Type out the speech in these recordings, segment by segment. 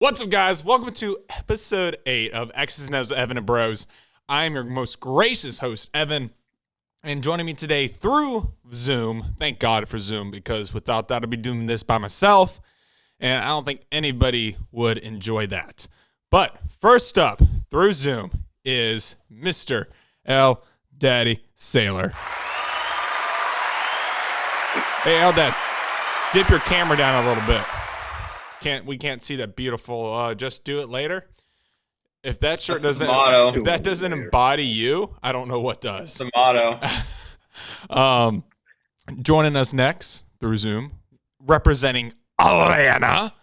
What's up, guys? Welcome to episode 8 of X's and O's with Evan and Bros. I am your most gracious host, Evan, and joining me today through Zoom. Thank God for Zoom, because without that, I'd be doing this by myself, and I don't think anybody would enjoy that. But first up, through Zoom, is Mr. Eldad Sailor. Hey, Eldad, dip your camera down a little bit. We can't see that beautiful just do it later. If that shirt doesn't embody you, I don't know what does. That's the motto. Joining us next through Zoom, representing Atlanta,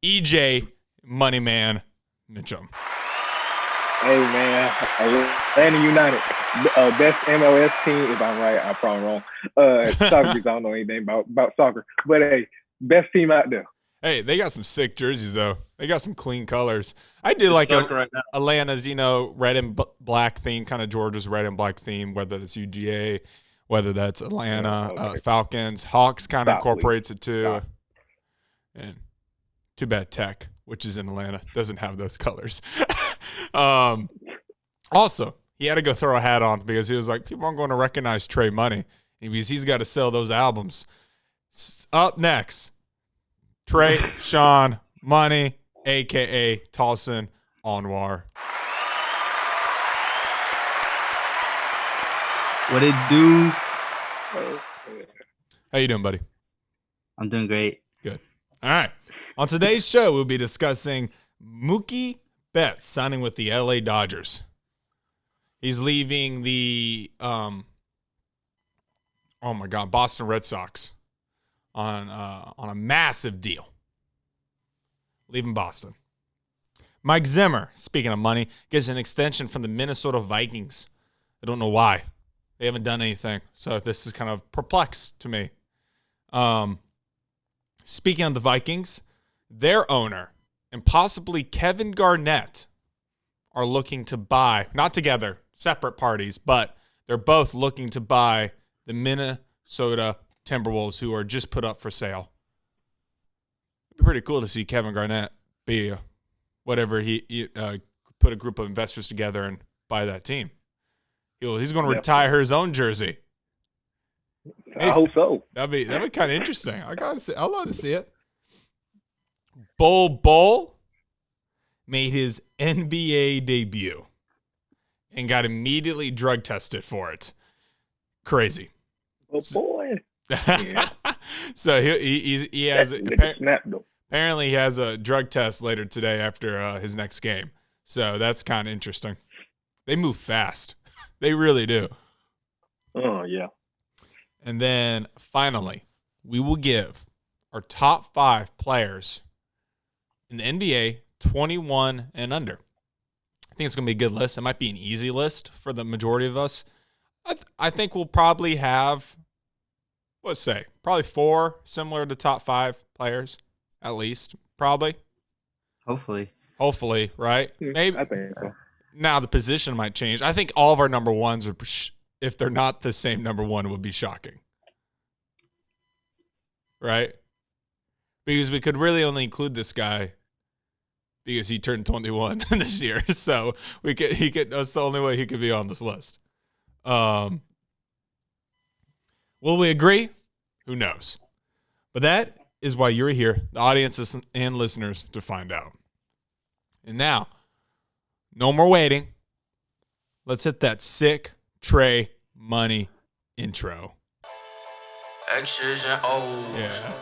EJ Moneyman Mitchem. Hey man, Atlanta United, best MLS team. If I'm right, I'm probably wrong. Soccer, because I don't know anything about soccer. But hey, best team out there. Hey, they got some sick jerseys, though. They got some clean colors. I do like right now. Atlanta's, red and black theme, kind of Georgia's red and black theme, whether it's UGA, whether that's Atlanta, Falcons. Hawks kind of incorporates it, too. Yeah. And too bad Tech, which is in Atlanta, doesn't have those colors. Also, he had to go throw a hat on because he was like, people aren't going to recognize Trey Money because he's got to sell those albums. Up next, Trey, Sean, Money, a.k.a. Tahsin Anwar. What it do? How you doing, buddy? I'm doing great. Good. All right. On today's show, we'll be discussing Mookie Betts signing with the LA Dodgers. He's leaving the Boston Red Sox on a massive deal. Leaving Boston. Mike Zimmer, speaking of money, gets an extension from the Minnesota Vikings. I don't know why. They haven't done anything. So this is kind of perplexed to me. Speaking of the Vikings, their owner and possibly Kevin Garnett are looking to buy, not together, separate parties, but they're both looking to buy the Minnesota Timberwolves, who are just put up for sale. It'd be pretty cool to see Kevin Garnett be whatever he put a group of investors together and buy that team. He's going to retire his own jersey. I hope so. That'd be kind of interesting. I'd love to see it. Bol Bol made his NBA debut and got immediately drug tested for it. Crazy. Oh boy. Yeah. So he has apparently he has a drug test later today after his next game. So that's kind of interesting. They move fast. They really do. Oh yeah. And then finally, we will give our top 5 players in the NBA 21 and under. I think it's going to be a good list. It might be an easy list for the majority of us. I think we'll probably have, let's say, probably 4 similar to top 5 players, at least, probably. Hopefully, right? Maybe. I think so. Now the position might change. I think all of our number ones are, if they're not the same number one, it would be shocking, right? Because we could really only include this guy because he turned 21 this year. So that's the only way he could be on this list. Will we agree? Who knows? But that is why you're here, the audiences and listeners, to find out. And now, no more waiting. Let's hit that sick Trey Money intro. X's and O's. Yeah.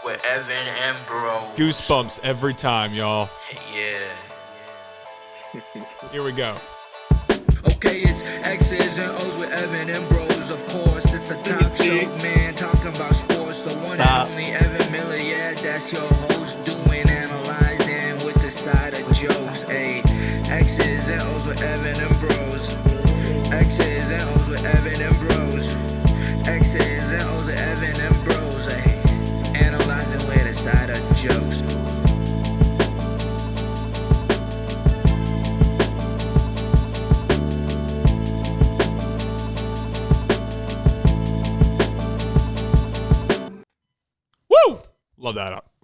With Evan and Bros. Goosebumps every time, y'all. Yeah. Here we go. Okay, it's X's and O's with Evan and Bros. Of course, it's a talk show, man, talking about sports. The one and only Evan Miller, yeah, that's your host, doing analyzing with the side of jokes. Hey, X's and O's with Evan and Bros. X's and O's with Evan and Bros. X's and O's with Evan and Bros. Hey, analyzing with the side of jokes.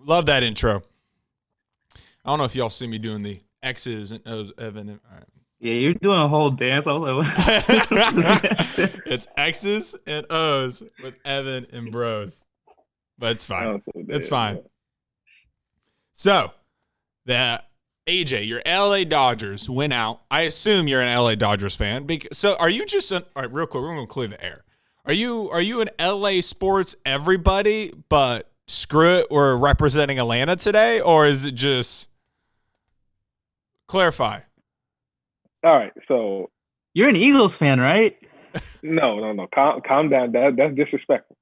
Love that intro. I don't know if y'all see me doing the X's and O's, Evan. All right. Yeah, you're doing a whole dance. I was like, what? It's X's and O's with Evan and Bros. But it's fine. It's fine. So, the AJ, your LA Dodgers went out. I assume you're an LA Dodgers fan. So, are you just all right, real quick, we're going to clear the air. Are you an LA sports everybody, but screw it, we're representing Atlanta today? Or is it just clarify? All right, so You're an Eagles fan, right? no. Calm down. That's disrespectful.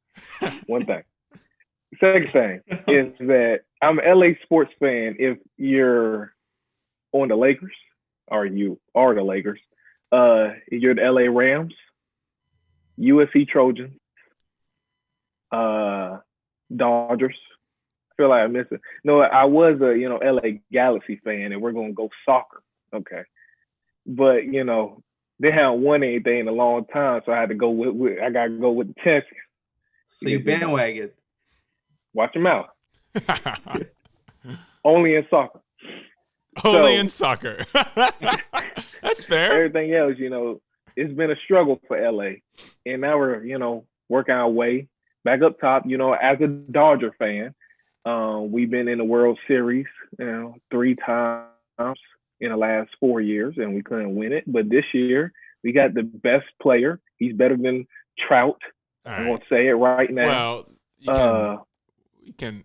One thing. Second thing is that I'm an LA sports fan if you're on the Lakers, or you are the Lakers. You're the LA Rams, USC Trojans, Dodgers. I feel like I'm missing. No, I was a LA Galaxy fan, and we're gonna go soccer. Okay. But, they haven't won anything in a long time, so I had to go with I got to go with the Texans. So you bandwagon. Watch them out. Only in soccer. Only in soccer. That's fair. Everything else, it's been a struggle for LA. And now we're, working our way back up top. As a Dodger fan, we've been in the World Series, 3 times in the last 4 years, and we couldn't win it. But this year, we got the best player. He's better than Trout. All I'm going to say it right now. Well, you can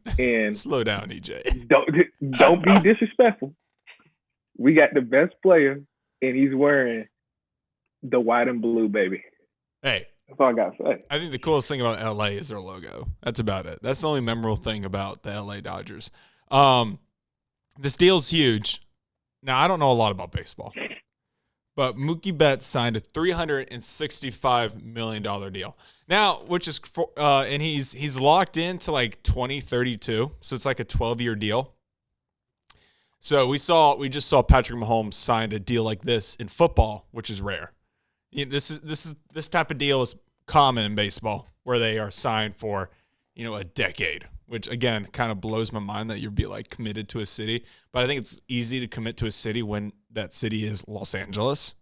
slow down, EJ. Don't be disrespectful. We got the best player, and he's wearing the white and blue, baby. Hey. That's all I got to say. I think the coolest thing about LA is their logo. That's about it. That's the only memorable thing about the LA Dodgers. This deal's huge. Now, I don't know a lot about baseball, but Mookie Betts signed a $365 million deal. Now, which is and he's locked into like 2032, so it's like a 12-year deal. So we just saw Patrick Mahomes signed a deal like this in football, which is rare. This type of deal is common in baseball, where they are signed for a decade. Which, again, kind of blows my mind that you'd be, like, committed to a city. But I think it's easy to commit to a city when that city is Los Angeles.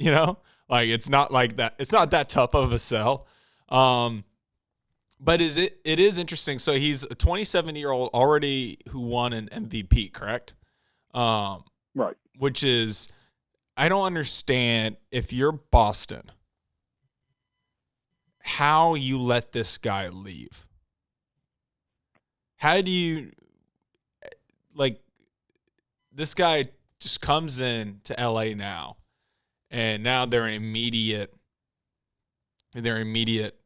Like, it's not like that. It's not that tough of a sell. But it is interesting. So he's a 27-year-old already who won an MVP, correct? Right. Which is, I don't understand, if you're Boston, how you let this guy leave. How do you, this guy just comes in to LA now, and now they're an immediate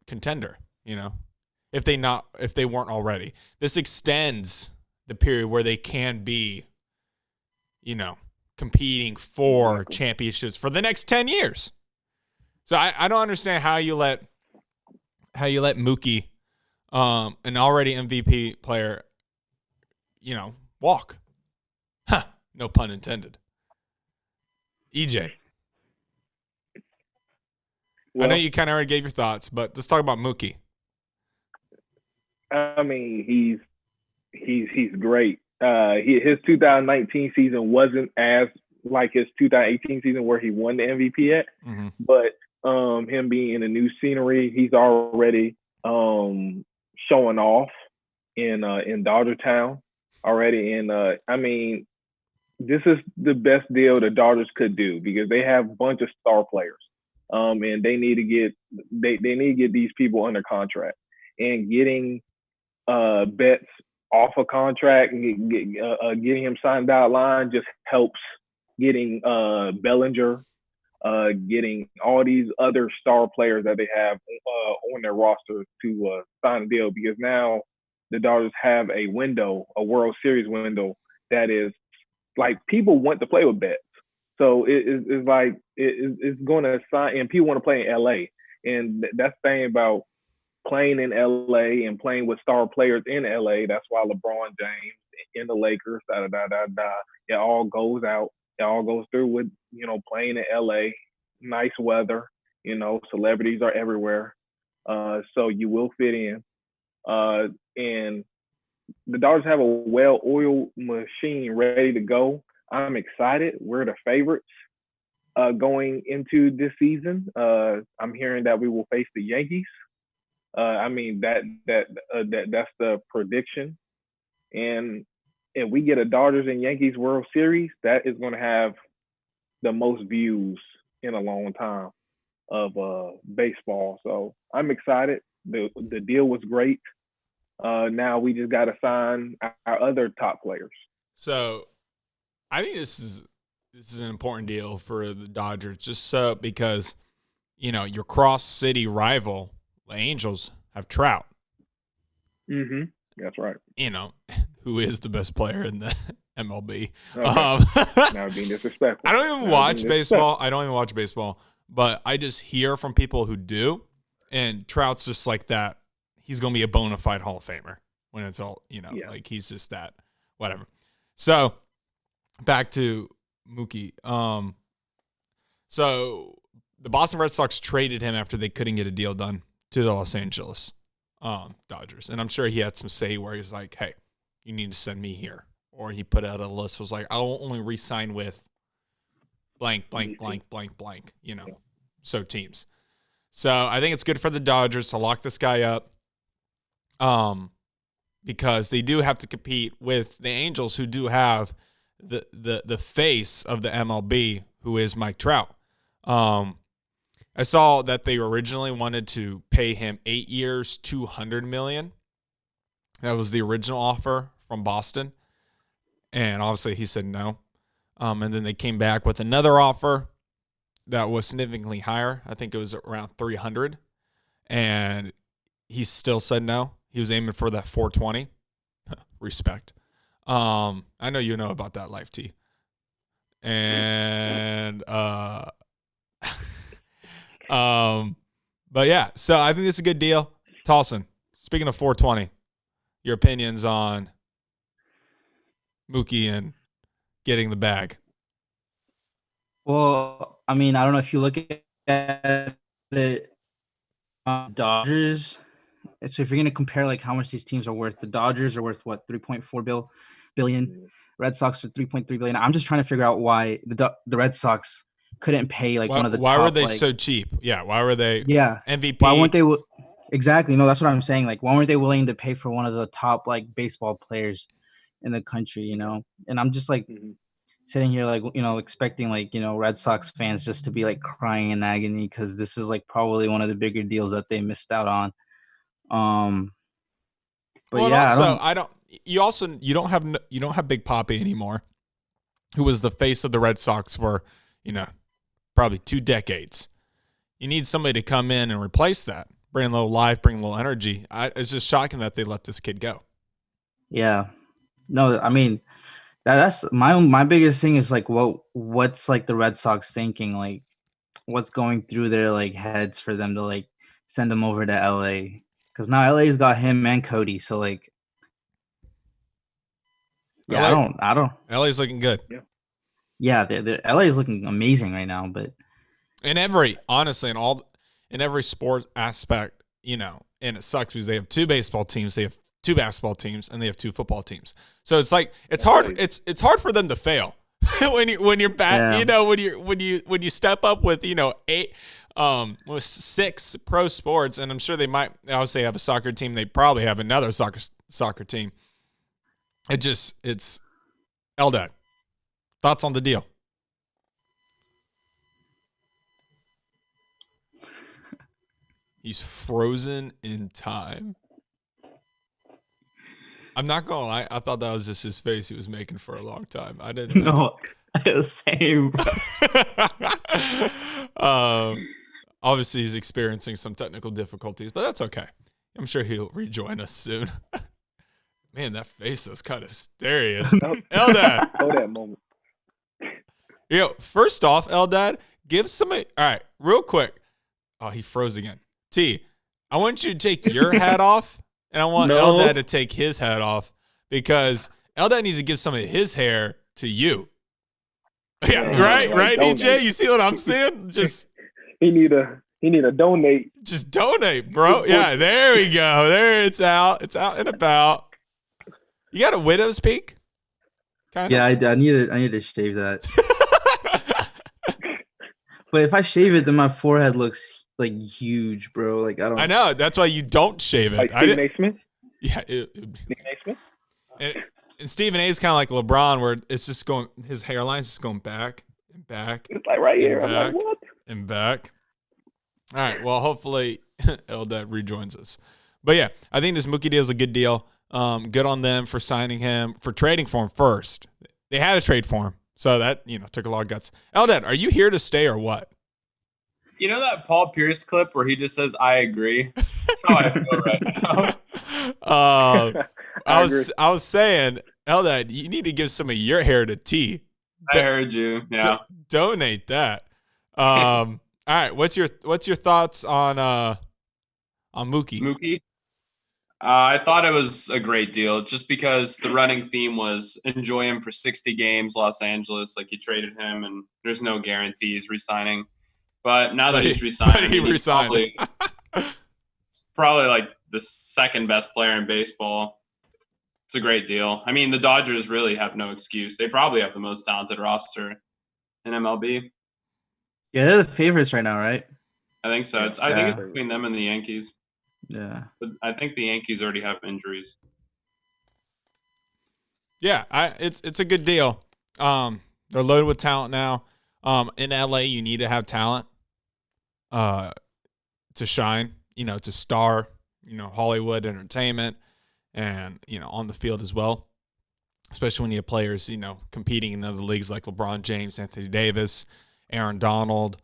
contender, if they weren't already. This extends the period where they can be, competing for championships for the next 10 years. So I don't understand how you let Mookie, an already MVP player, walk. Huh, no pun intended. EJ. Well, I know you kind of already gave your thoughts, but let's talk about Mookie. I mean, he's great. His 2019 season wasn't as like his 2018 season where he won the MVP at, but him being in a new scenery, he's already showing off in Dodger Town already. And I mean, this is the best deal the Dodgers could do because they have a bunch of star players, and they need to get these people under contract. And getting Betts off a contract and getting him signed out line just helps getting Bellinger, getting all these other star players that they have on their roster to sign a deal, because now the Dodgers have a window, a World Series window, that is like people want to play with Betts. So it's like it's going to sign, and people want to play in LA. And that's the thing about playing in LA and playing with star players in LA. That's why LeBron James in the Lakers, it all goes out. It all goes through with, playing in LA, nice weather, celebrities are everywhere. So you will fit in. And the Dodgers have a well-oiled machine ready to go. I'm excited. We're the favorites going into this season. I'm hearing that we will face the Yankees. I mean that's the prediction. And if we get a Dodgers and Yankees World Series, that is going to have the most views in a long time of baseball. So I'm excited. The deal was great. Now we just got to sign our other top players. So I think this is an important deal for the Dodgers, just because your cross city rival, the Angels, have Trout. Mm-hmm. That's right. Who is the best player in the MLB? Okay. Now being disrespectful. I don't even watch baseball. But I just hear from people who do, and Trout's just like that. He's going to be a bona fide Hall of Famer when it's all, like he's just that, whatever. So back to Mookie. So the Boston Red Sox traded him after they couldn't get a deal done to the Los Angeles Dodgers. And I'm sure he had some say where he's like, hey, you need to send me here. Or he put out a list, was like, I'll only re-sign with blank, blank, blank, blank, blank, so teams. So I think it's good for the Dodgers to lock this guy up because they do have to compete with the Angels, who do have the face of the MLB, who is Mike Trout. I saw that they originally wanted to pay him 8 years, $200 million. That was the original offer from Boston. And obviously he said no. And then they came back with another offer that was significantly higher. I think it was around 300. And he still said no. He was aiming for that 420. Respect. I know you know about that life, T. And but yeah, so I think this is a good deal. Tahsin, speaking of 420, your opinions on Mookie and getting the bag? Well, I mean, I don't know if you look at it, Dodgers. So if you're going to compare like how much these teams are worth, the Dodgers are worth what, 3.4 billion. Red Sox are 3.3 billion. I'm just trying to figure out why the Red Sox couldn't pay like one of the why top, were they so cheap? Yeah, why were they? Yeah, MVP. Why weren't they? Exactly. No, that's what I'm saying. Like, why weren't they willing to pay for one of the top like baseball players in the country? And I'm just like sitting here like expecting like Red Sox fans just to be like crying in agony because this is like probably one of the bigger deals that they missed out on. But well, yeah, also, you don't have Big Papi anymore, who was the face of the Red Sox for probably 2 decades. You need somebody to come in and replace that, bring a little life, bring a little energy. It's just shocking that they let this kid go. Yeah, no, I mean that's my biggest thing is like what's like the Red Sox thinking, like what's going through their like heads for them to like send him over to LA. Because now LA's got him and Cody, so like, yeah, LA, I don't. LA's looking good. Yeah, LA is looking amazing right now, but in every sport aspect, and it sucks because they have 2 baseball teams, they have 2 basketball teams, and they have 2 football teams. So it's like it's hard. It's hard for them to fail when you're back. Yeah. When you step up with 8. With 6 pro sports, and I'm sure they might obviously have a soccer team. They probably have another soccer team. It's Eldad. Thoughts on the deal? He's frozen in time. I'm not gonna lie. I thought that was just his face he was making for a long time. I didn't know. No, same, bro. Obviously, he's experiencing some technical difficulties, but that's okay. I'm sure he'll rejoin us soon. Man, that face is kind of serious. Eldad. Oh, that moment. First off, Eldad, give somebody. All right, real quick. Oh, he froze again. T, I want you to take your hat off, and I want Eldad to take his hat off because Eldad needs to give some of his hair to you. Yeah, right, EJ. You see what I'm saying? Just. He need a donate. Just donate, bro. Yeah, there we go. There, it's out and about. You got a widow's peak? Kind Yeah, I need to shave that. But if I shave it, then my forehead looks like huge, bro. Like I don't. I know. That's why you don't shave it. Like Stephen A. Smith? Yeah. Stephen A. Smith? And Stephen A. is kind of like LeBron, where it's just going, his hairline's just going back and back. It's like right here. I'm back, like, what? and back. All right. Well, hopefully Eldad rejoins us. But yeah, I think this Mookie deal is a good deal. Good on them for signing him, for trading for him first. They had to trade for him. So that, took a lot of guts. Eldad, are you here to stay or what? You know that Paul Pierce clip where he just says, "I agree"? That's how I feel right now. I was saying, Eldad, you need to give some of your hair to T. I heard you. Yeah. Donate that. All right. What's your thoughts on Mookie? Mookie? I thought it was a great deal just because the running theme was enjoy him for 60 games, Los Angeles. Like, you traded him, and there's no guarantees re-signing. But now that he's re-signed, he's probably like the second best player in baseball. It's a great deal. I mean, the Dodgers really have no excuse. They probably have the most talented roster in MLB. Yeah, they're the favorites right now, right? I think so. I think it's between them and the Yankees. Yeah. But I think the Yankees already have injuries. Yeah, it's a good deal. They're loaded with talent now. In LA, you need to have talent to shine, to star, Hollywood entertainment and, on the field as well, especially when you have players, competing in other leagues like LeBron James, Anthony Davis, Aaron Donald.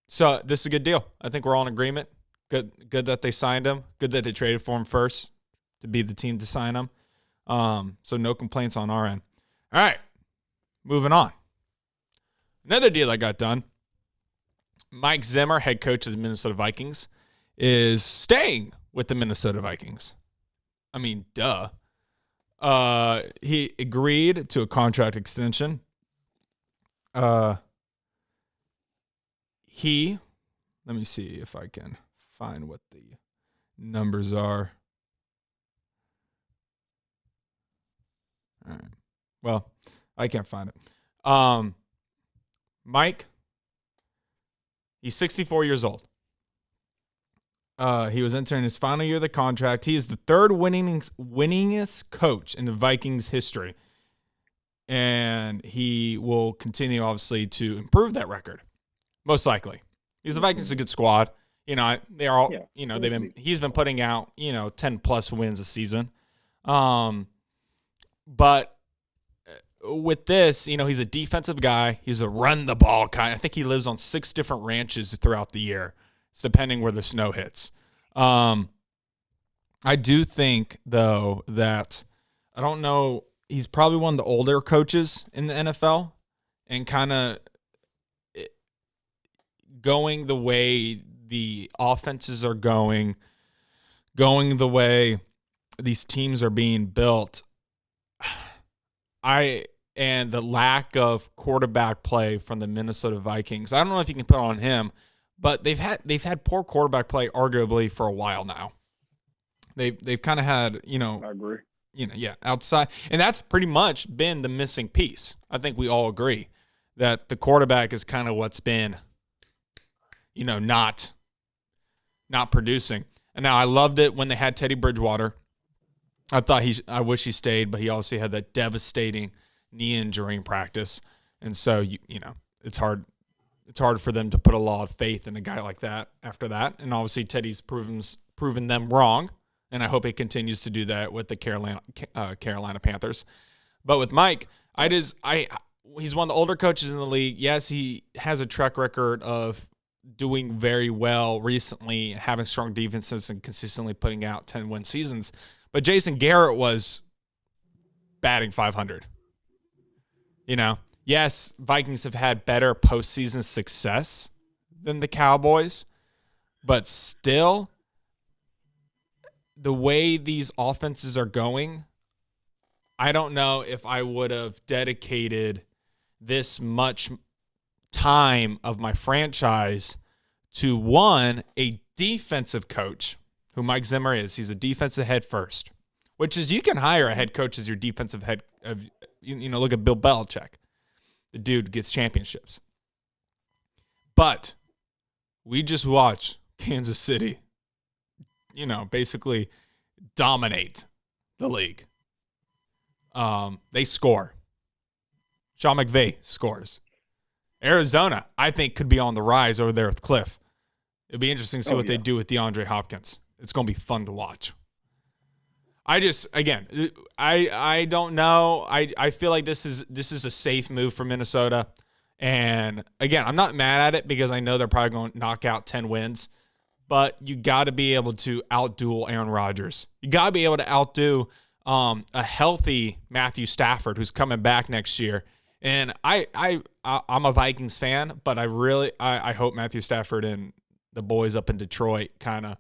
So this is a good deal. I think we're all in agreement. Good that they signed him. Good that they traded for him first to be the team to sign him. So no complaints on our end. All right, moving on. Another deal that got done. Mike Zimmer, head coach of the Minnesota Vikings, is staying with the Minnesota Vikings. I mean, duh. He agreed to a contract extension. Let me see if I can find what the numbers are. All right. Well, I can't find it. Mike, he's 64 years old. He was entering his final year of the contract. He is the third winningest coach in the Vikings history. And he will continue, obviously, to improve that record. Most likely. Because the Vikings are a good squad. They are all, he's been putting out, 10 plus wins a season. But with this, he's a defensive guy. He's a run the ball kind. I think he lives on 6 different ranches throughout the year. It's depending where the snow hits. I do think, though, that I don't know. He's probably one of the older coaches in the NFL and kind of going the way the offenses are going the way these teams are being built. And the lack of quarterback play from the Minnesota Vikings. I don't know if you can put it on him, but they've had poor quarterback play arguably for a while now. They've kind of had, I agree. Outside, and that's pretty much been the missing piece. I think we all agree that the quarterback is kind of what's been, not producing. And now I loved it when they had Teddy Bridgewater. I wish he stayed, but he also had that devastating knee injury in practice. And so, it's hard for them to put a lot of faith in a guy like that after that. And obviously Teddy's proven them wrong. And I hope he continues to do that with the Carolina Panthers. But with Mike, he's one of the older coaches in the league. Yes, he has a track record of doing very well recently, having strong defenses and consistently putting out 10-win seasons. But Jason Garrett was batting 500. Yes, Vikings have had better postseason success than the Cowboys, but still, the way these offenses are going, I don't know if I would have dedicated this much time of my franchise to, one, a defensive coach who Mike Zimmer is. He's a defensive head first, which is you can hire a head coach as your defensive head. Look at Bill Belichick. The dude gets championships. But we just watched Kansas City, basically dominate the league. They score. Sean McVay scores. Arizona, I think, could be on the rise over there with Cliff. It'd be interesting to see what they do with DeAndre Hopkins. It's going to be fun to watch. I don't know. I feel like this is a safe move for Minnesota. And again, I'm not mad at it because I know they're probably going to knock out 10 wins. But you got to be able to outduel Aaron Rodgers. You got to be able to outdo a healthy Matthew Stafford who's coming back next year. And I'm a Vikings fan, but I hope Matthew Stafford and the boys up in Detroit kind of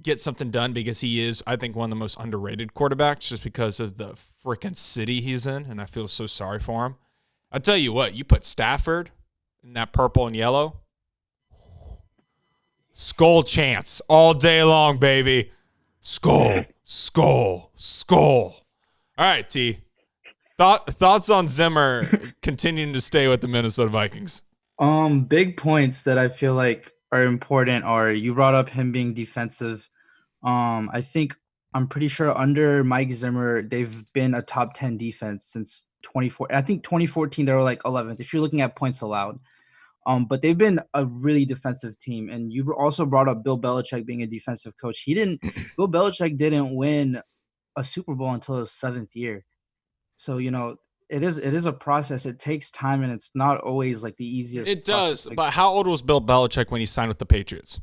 get something done because he is, I think, one of the most underrated quarterbacks just because of the freaking city he's in, and I feel so sorry for him. I'll tell you what, you put Stafford in that purple and yellow, skull chants all day long, baby. Skull, skull, skull. All right, T. Thoughts on Zimmer continuing to stay with the Minnesota Vikings? Big points that I feel like are important are you brought up him being defensive. I'm pretty sure under Mike Zimmer, they've been a top 10 defense since 2014. I think 2014 they were like 11th if you're looking at points allowed. But they've been a really defensive team. And you also brought up Bill Belichick being a defensive coach. Bill Belichick didn't win a Super Bowl until his 7th year. So, it is a process. It takes time, and it's not always like the easiest. It does. But how old was Bill Belichick when he signed with the Patriots?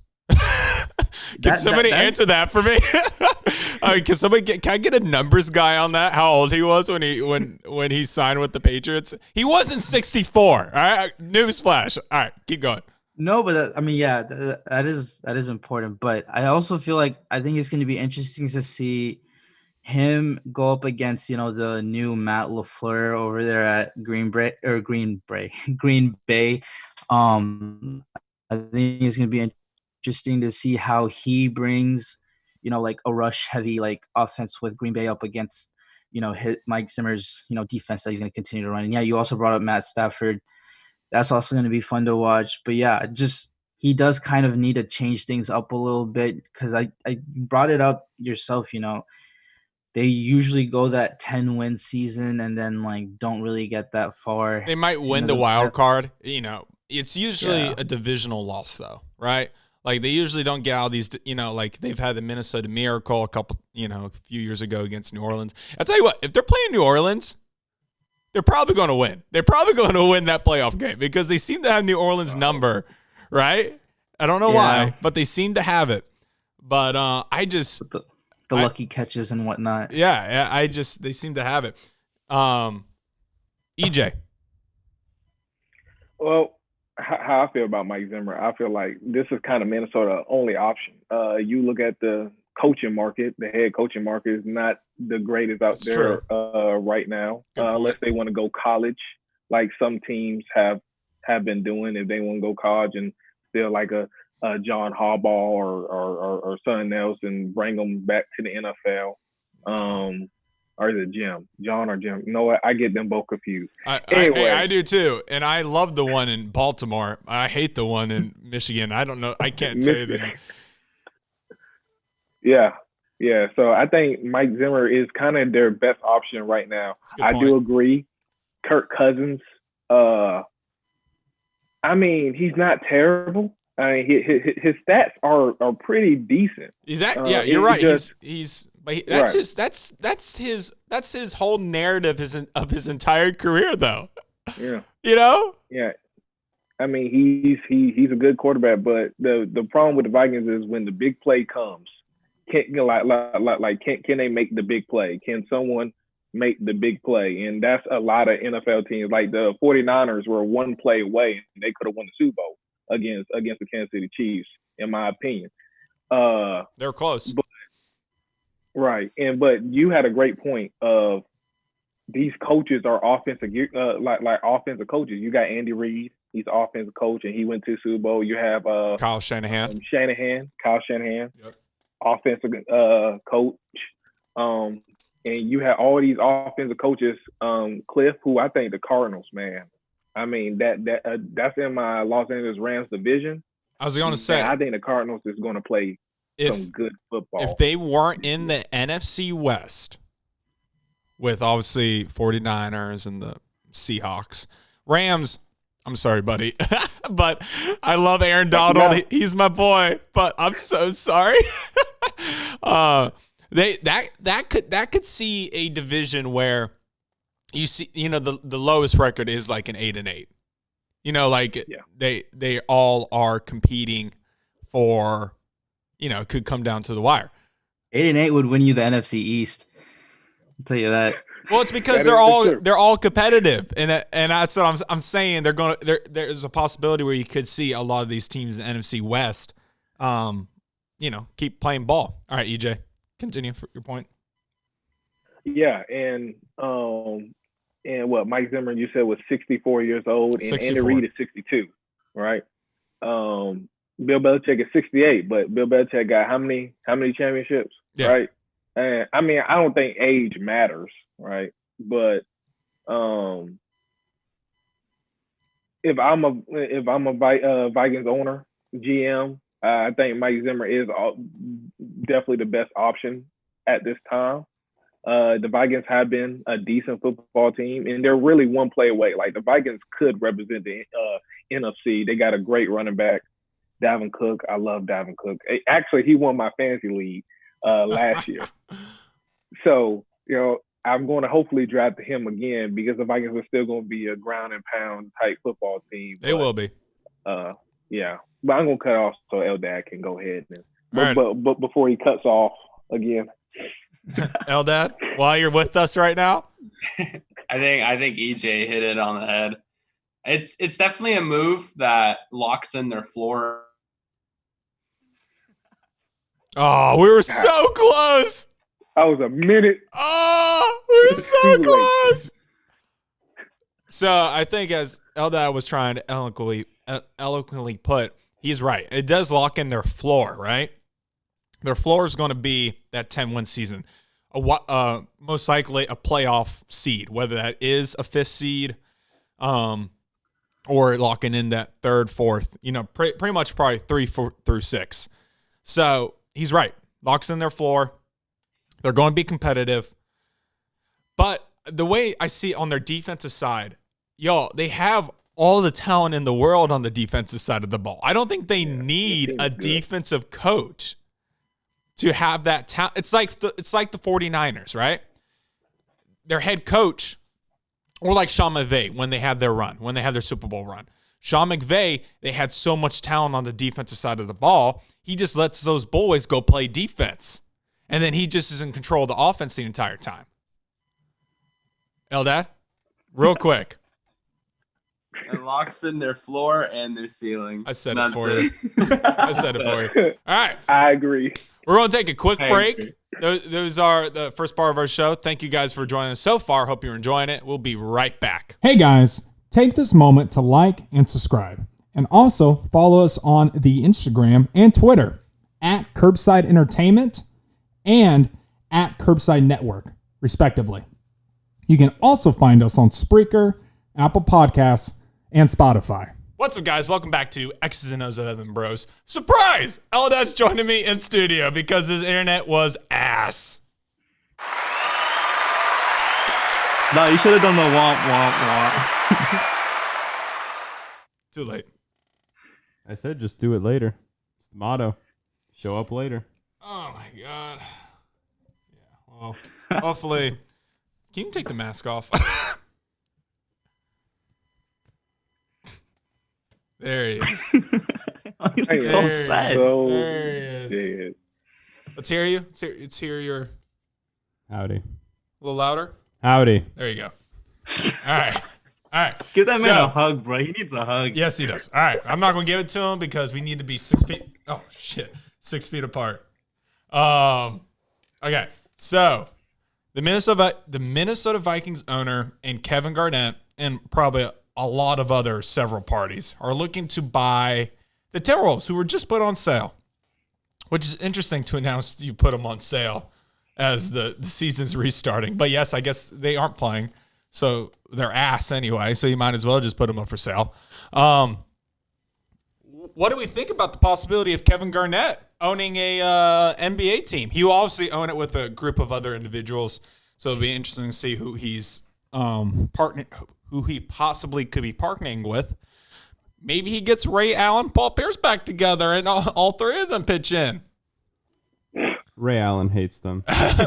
Can somebody answer that for me? Can I get a numbers guy on that? How old he was when he signed with the Patriots? He wasn't 64. All right, newsflash. All right, keep going. No, but that is important. But I also feel like I think it's going to be interesting to see him go up against the new Matt LaFleur over there at Green Bay. I think it's going to be interesting to see how he brings like a rush heavy like offense with Green Bay up against Mike Zimmer's defense that he's going to continue to run. And you also brought up Matt Stafford. That's also going to be fun to watch. But he does kind of need to change things up a little bit because I brought it up yourself. They usually go that 10-win season and then like don't really get that far. They might win the wild card. It's usually a divisional loss though, right? Like they usually don't get all these, like they've had the Minnesota Miracle a few years ago against New Orleans. I'll tell you what, if they're playing New Orleans, they're probably going to win. They're probably going to win that playoff game because they seem to have New Orleans number, right? I don't know why, but they seem to have it. But the lucky catches and whatnot. Yeah, they seem to have it. EJ. Well, how I feel about Mike Zimmer, I feel like this is kind of Minnesota's only option. You look at the coaching market, the head coaching market is not the greatest out there right now, unless they want to go college, like some teams have been doing. If they want to go college and still like a John Harbaugh or something else and bring them back to the NFL. Or is it Jim? John or Jim? You know what? I get them both confused. Anyway. I do too. And I love the one in Baltimore. I hate the one in Michigan. I don't know. I can't tell you that. Yeah. So I think Mike Zimmer is kind of their best option right now. I do agree. Kirk Cousins, he's not terrible. His stats are pretty decent. You're right. That's his whole narrative of his entire career, though. Yeah. Yeah. He's a good quarterback, but the problem with the Vikings is when the big play comes, can they make the big play? Can someone make the big play? And that's a lot of NFL teams. Like the 49ers were one play away, and they could have won the Super Bowl against the Kansas City Chiefs, in my opinion. They're close. But you had a great point of these coaches are offensive, like offensive coaches. You got Andy Reid, he's an offensive coach, and he went to Super Bowl. You have Kyle Shanahan. Kyle Shanahan. Yep. offensive coach. And you have all these offensive coaches, Cliff, who I think the Cardinals, man. I mean, that's in my Los Angeles Rams division. I was going to say, I think the Cardinals is going to play some good football. If they weren't in the NFC West with obviously 49ers and the Seahawks, Rams, I'm sorry, buddy, but I love Aaron Donald. He's my boy, but I'm so sorry. That could see a division where you see, the lowest record is like an 8-8. They all are competing for, it could come down to the wire. 8-8 would win you the NFC East. I'll tell you that. Well, it's because they're all competitive, and that's what I'm saying. There's a possibility where you could see a lot of these teams in the NFC West, keep playing ball. All right, EJ, continue for your point. Yeah, and what Mike Zimmer you said was 64 years old, and 64. Andy Reid is 62, right? Bill Belichick is 68, but Bill Belichick got how many championships, right? And I mean, I don't think age matters, right? But if I'm a Vikings owner, GM, I think Mike Zimmer is definitely the best option at this time. The Vikings have been a decent football team, and they're really one play away. Like, the Vikings could represent the NFC. They got a great running back, Davin Cook. I love Davin Cook. Actually, he won my fantasy league last year. So, I'm going to hopefully draft him again because the Vikings are still going to be a ground and pound type football team. They will be. Yeah. But I'm going to cut off so Eldad can go ahead. Right. But before he cuts off again. Eldad, while you're with us right now? I think EJ hit it on the head. It's definitely a move that locks in their floor. Oh, we were so close. I was a minute. Oh, we were so close. So I think, as Eldad was trying to eloquently put, he's right. It does lock in their floor, right? Their floor is going to be that 10-win season, most likely a playoff seed, whether that is a 5th seed, or locking in that 3rd, 4th. Pretty much probably 3, 4 through 6. So he's right. Locks in their floor. They're going to be competitive. But the way I see it on their defensive side, they have all the talent in the world on the defensive side of the ball. I don't think they need a defensive coach to have that talent. It's like the 49ers, right? Their head coach, or like Sean McVay when they had their run, when they had their Super Bowl run. Sean McVay, they had so much talent on the defensive side of the ball, he just lets those boys go play defense. And then he just is in control of the offense the entire time. Eldad, real quick. It locks in their floor and their ceiling. I said it for you. I said it for you. All right. I agree. We're going to take a quick break. Those are the first part of our show. Thank you guys for joining us so far. Hope you're enjoying it. We'll be right back. Hey guys, take this moment to like and subscribe. And also follow us on the Instagram and Twitter at Curbside Entertainment and at Curbside Network, respectively. You can also find us on Spreaker, Apple Podcasts, and Spotify. What's up, guys? Welcome back to X's and O's of Evan Bros. Surprise! Eldad's joining me in studio because his internet was ass. No, you should have done the womp, womp, womp. Too late. I said just do it later. It's the motto. Show up later. Oh, my God. Yeah, well, hopefully. Can you take the mask off? There he is. So upset. There he is. Let's hear you. Let's hear your. Howdy. A little louder. Howdy. There you go. All right. All right. Give that man a hug, bro. He needs a hug. Yes, he does. All right. I'm not going to give it to him because we need to be 6 feet. Oh, shit. 6 feet apart. Okay. So the Minnesota Vikings owner and Kevin Garnett and probably a lot of other several parties are looking to buy the Timberwolves, who were just put on sale. Which is interesting to announce you put them on sale as the season's restarting. But yes, I guess they aren't playing, so they're ass anyway. So you might as well just put them up for sale. What do we think about the possibility of Kevin Garnett owning a NBA team? He will obviously own it with a group of other individuals, so it'll be interesting to see who he's who he possibly could be partnering with. Maybe he gets Ray Allen, Paul Pierce back together, and all three of them pitch in. Ray Allen hates them.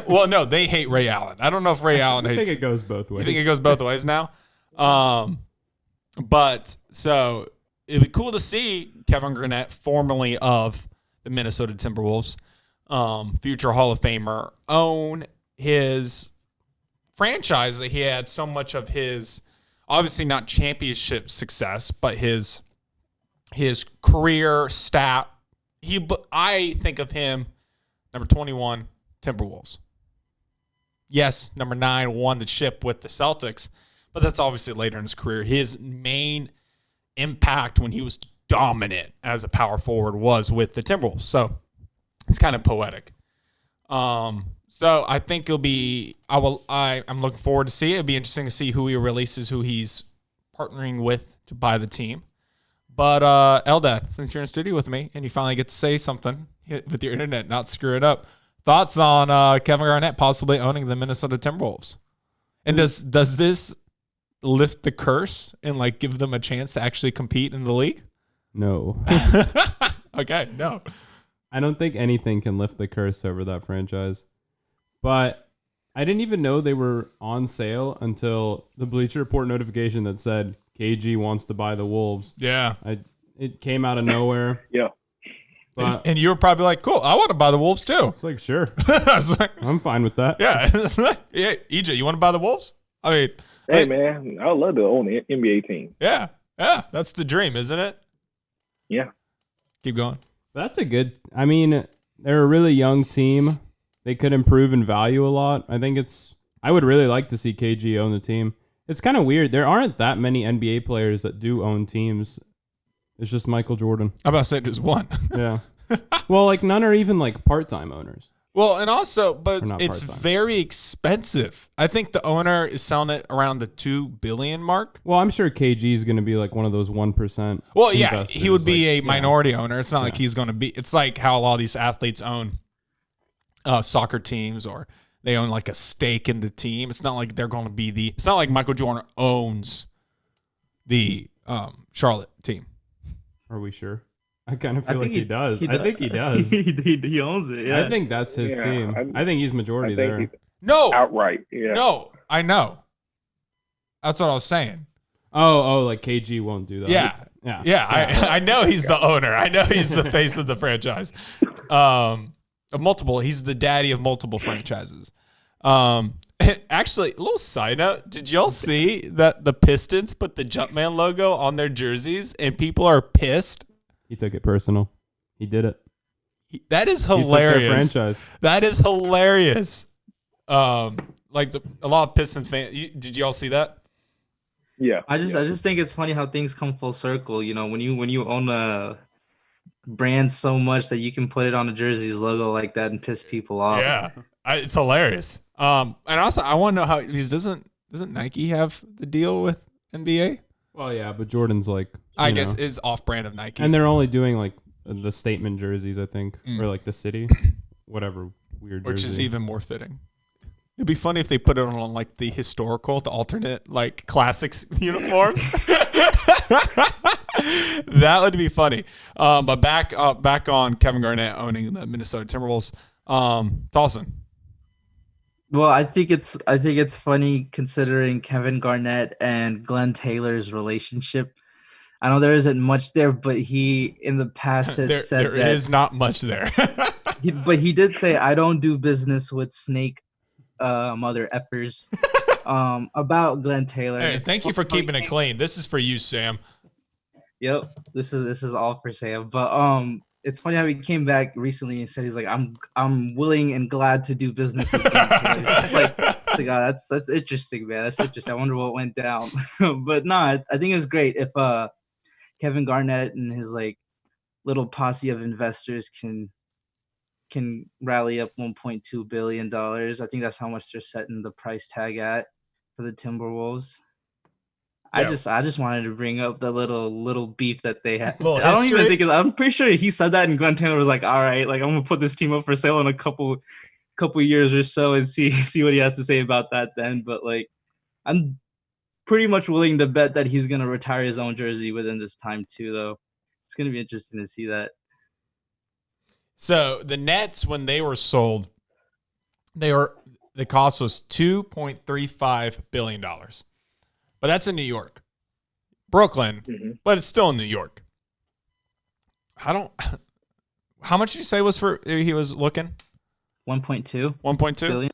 Well, no, they hate Ray Allen. I don't know if Ray Allen hates. I think it goes both ways. You think it goes both ways now? But so it'd be cool to see Kevin Garnett, formerly of the Minnesota Timberwolves, future Hall of Famer, own his franchise that he had so much of his, obviously not championship success, but his career stat. I think of him, number 21, Timberwolves. Yes, number 9 won the chip with the Celtics, but that's obviously later in his career. His main impact when he was dominant as a power forward was with the Timberwolves. So it's kind of poetic. So I think it'll be. I'm looking forward to see it. It'll be interesting to see who he releases, who he's partnering with to buy the team. But Eldad, since you're in the studio with me and you finally get to say something with your internet, not screw it up. Thoughts on Kevin Garnett possibly owning the Minnesota Timberwolves? And does this lift the curse and like give them a chance to actually compete in the league? No. Okay, no. I don't think anything can lift the curse over that franchise. But I didn't even know they were on sale until the Bleacher Report notification that said KG wants to buy the Wolves. Yeah. It came out of nowhere. Yeah. But and you were probably like, cool, I want to buy the Wolves too. it's like, sure. I was like, I'm fine with that. yeah. Yeah, EJ, you want to buy the Wolves? I mean, Hey, man, I would love to own an NBA team. yeah, that's the dream, isn't it? Yeah. Keep going. That's a good. I mean, they're a really young team. They could improve in value a lot. I would really like to see KG own the team. It's kind of weird. There aren't that many NBA players that do own teams. It's just Michael Jordan. I'm about to say just one. Yeah. Well, like none are even like part-time owners. Well, and also, but Or not it's part-time. very expensive. I think the owner is selling it around the $2 billion mark. Well, I'm sure KG is going to be like one of those 1%. Well, yeah, investors, he would be like, a yeah. minority owner. It's not like Yeah. he's going to be. It's like how a lot of these athletes own soccer teams, or they own like a stake in the team. It's not like they're going to be the. It's not like Michael Jordan owns the Charlotte team. Are we sure? I kind of feel like think he does. I think he does. he owns it. Yeah. I think that's his Yeah, team. I think he's majority I think there. he's No, outright. Yeah. no, I know. That's what I was saying. Oh, like KG won't do that. Yeah. I know he's the owner. I know he's the face of the franchise. He's the daddy of multiple franchises. Actually, a little side note. Did y'all see that the Pistons put the Jumpman logo on their jerseys and people are pissed? He took it personal. He did it. That is He took their hilarious. franchise. That is hilarious. Like a lot of Pistons fans. Did y'all see that? Yeah. I just think it's funny how things come full circle. You know, when you own a brand so much that you can put it on a jersey's logo like that and piss people off. Yeah, it's hilarious. And also I want to know how because doesn't Nike have the deal with NBA? Well, yeah, but Jordan's like, I you guess know. is off brand of Nike. And they're only doing like the statement jerseys, I think, Mm. or like the city, whatever weird which jersey. is even more fitting. It'd be funny if they put it on like the alternate like classics uniforms. That would be funny. But back on Kevin Garnett owning the Minnesota Timberwolves. Tahsin. Well, I think it's funny considering Kevin Garnett and Glenn Taylor's relationship. I know there isn't much there, but he in the past had said there that is not much there. but he did say, "I don't do business with snake mother effers." About Glenn Taylor. Hey, It's thank you for funny- keeping it clean. This is for you, Sam. Yep, this is all for Sam. But it's funny how he came back recently and said he's like, I'm willing and glad to do business with Glenn Taylor. Like, that's interesting, man. That's interesting. I wonder what went down. But no, I think it's great if Kevin Garnett and his like little posse of investors can can rally up $1.2 billion. I think that's how much they're setting the price tag at for the Timberwolves. Yeah. I just wanted to bring up the little beef that they had. Little I don't even history? think I'm pretty sure he said that, and Glenn Taylor was like, "All right, like I'm gonna put this team up for sale in a couple years or so and see what he has to say about that then." But like, I'm pretty much willing to bet that he's gonna retire his own jersey within this time too, though. It's gonna be interesting to see that. So the Nets, when they were sold, the cost was $2.35 billion. But that's in New York. Brooklyn, but it's still in New York. How much did you say was for he was looking? 1.2 billion.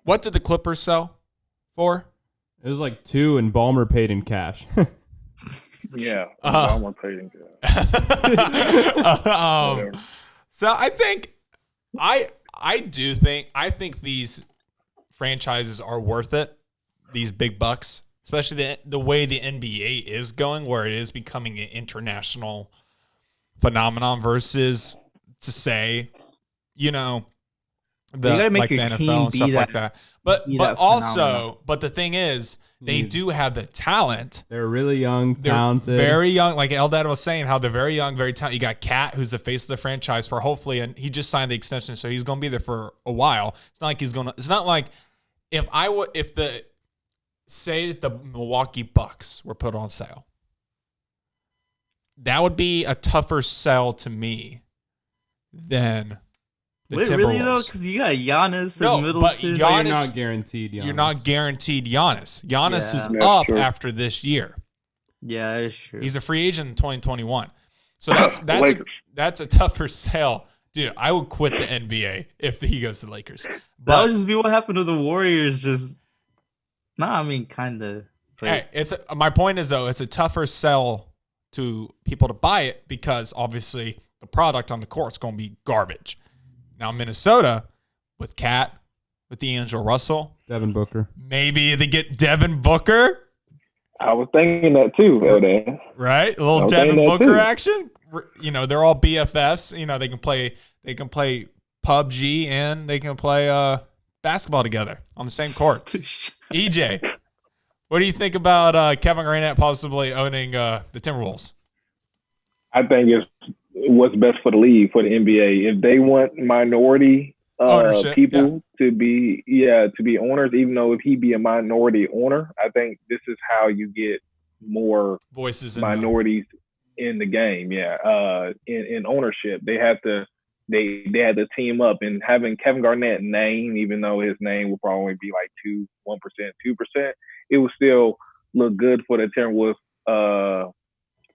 What did the Clippers sell for? It was like 2 and Ballmer paid in cash. Yeah, I'm paid in cash. So I think these franchises are worth it. These big bucks, especially the way the NBA is going, where it is becoming an international phenomenon versus to say, the gotta make like the your NFL team and be stuff that- like that. But be that also, phenomenon. but the thing is, they do have the talent. They're really young, They're talented. very young. Like Eldad was saying, how they're very young, very talented. You got Cat, who's the face of the franchise for hopefully, and he just signed the extension, so he's going to be there for a while. It's not like It's not like say that the Milwaukee Bucks were put on sale. That would be a tougher sell to me than the Wait, Timberwolves. really though? Because you got Giannis and Middleton. But You're Giannis, not guaranteed Giannis. you're not guaranteed Giannis. Giannis is That's up true. after this year. Yeah, that's true. He's a free agent in 2021. So Lakers. that's a tougher sell. Dude, I would quit the NBA if he goes to the Lakers. that But would just be what happened to the Warriors. Just I mean, kind of. hey, my point is though, it's a tougher sell to people to buy it because obviously the product on the court is going to be garbage. Now Minnesota with Cat, with D'Angelo Russell, Devin Booker. maybe they get Devin Booker, I was thinking that too, Eldad. right? A little I was Devin thinking that Booker too. action. They're all BFFs. They can play PUBG and they can play basketball together on the same court. EJ, what do you think about Kevin Garnett possibly owning the Timberwolves? I think it's what's best for the league, for the NBA. If they want minority Ownership, people to be owners, even though if he be a minority owner, I think this is how you get more Voices in minorities in the game. In ownership, they had to team up, and having Kevin Garnett name, even though his name will probably be like 2%, it will still look good for the Timberwolves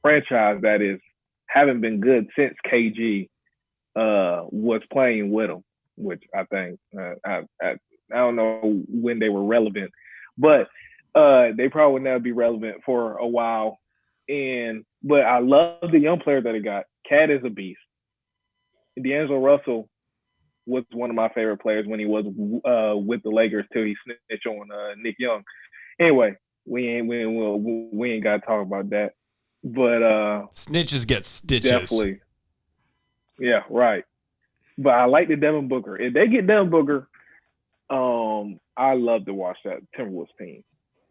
franchise that is haven't been good since KG was playing with them, which I think I don't know when they were relevant, but they probably would never be relevant for a while. But I love the young player that he got. Cat is a beast. D'Angelo Russell was one of my favorite players when he was with the Lakers till he snitched on Nick Young. Anyway, we ain't got to talk about that. But snitches get stitches. definitely, yeah, right. But I like the Devin Booker. If they get Devin Booker, I love to watch that Timberwolves team.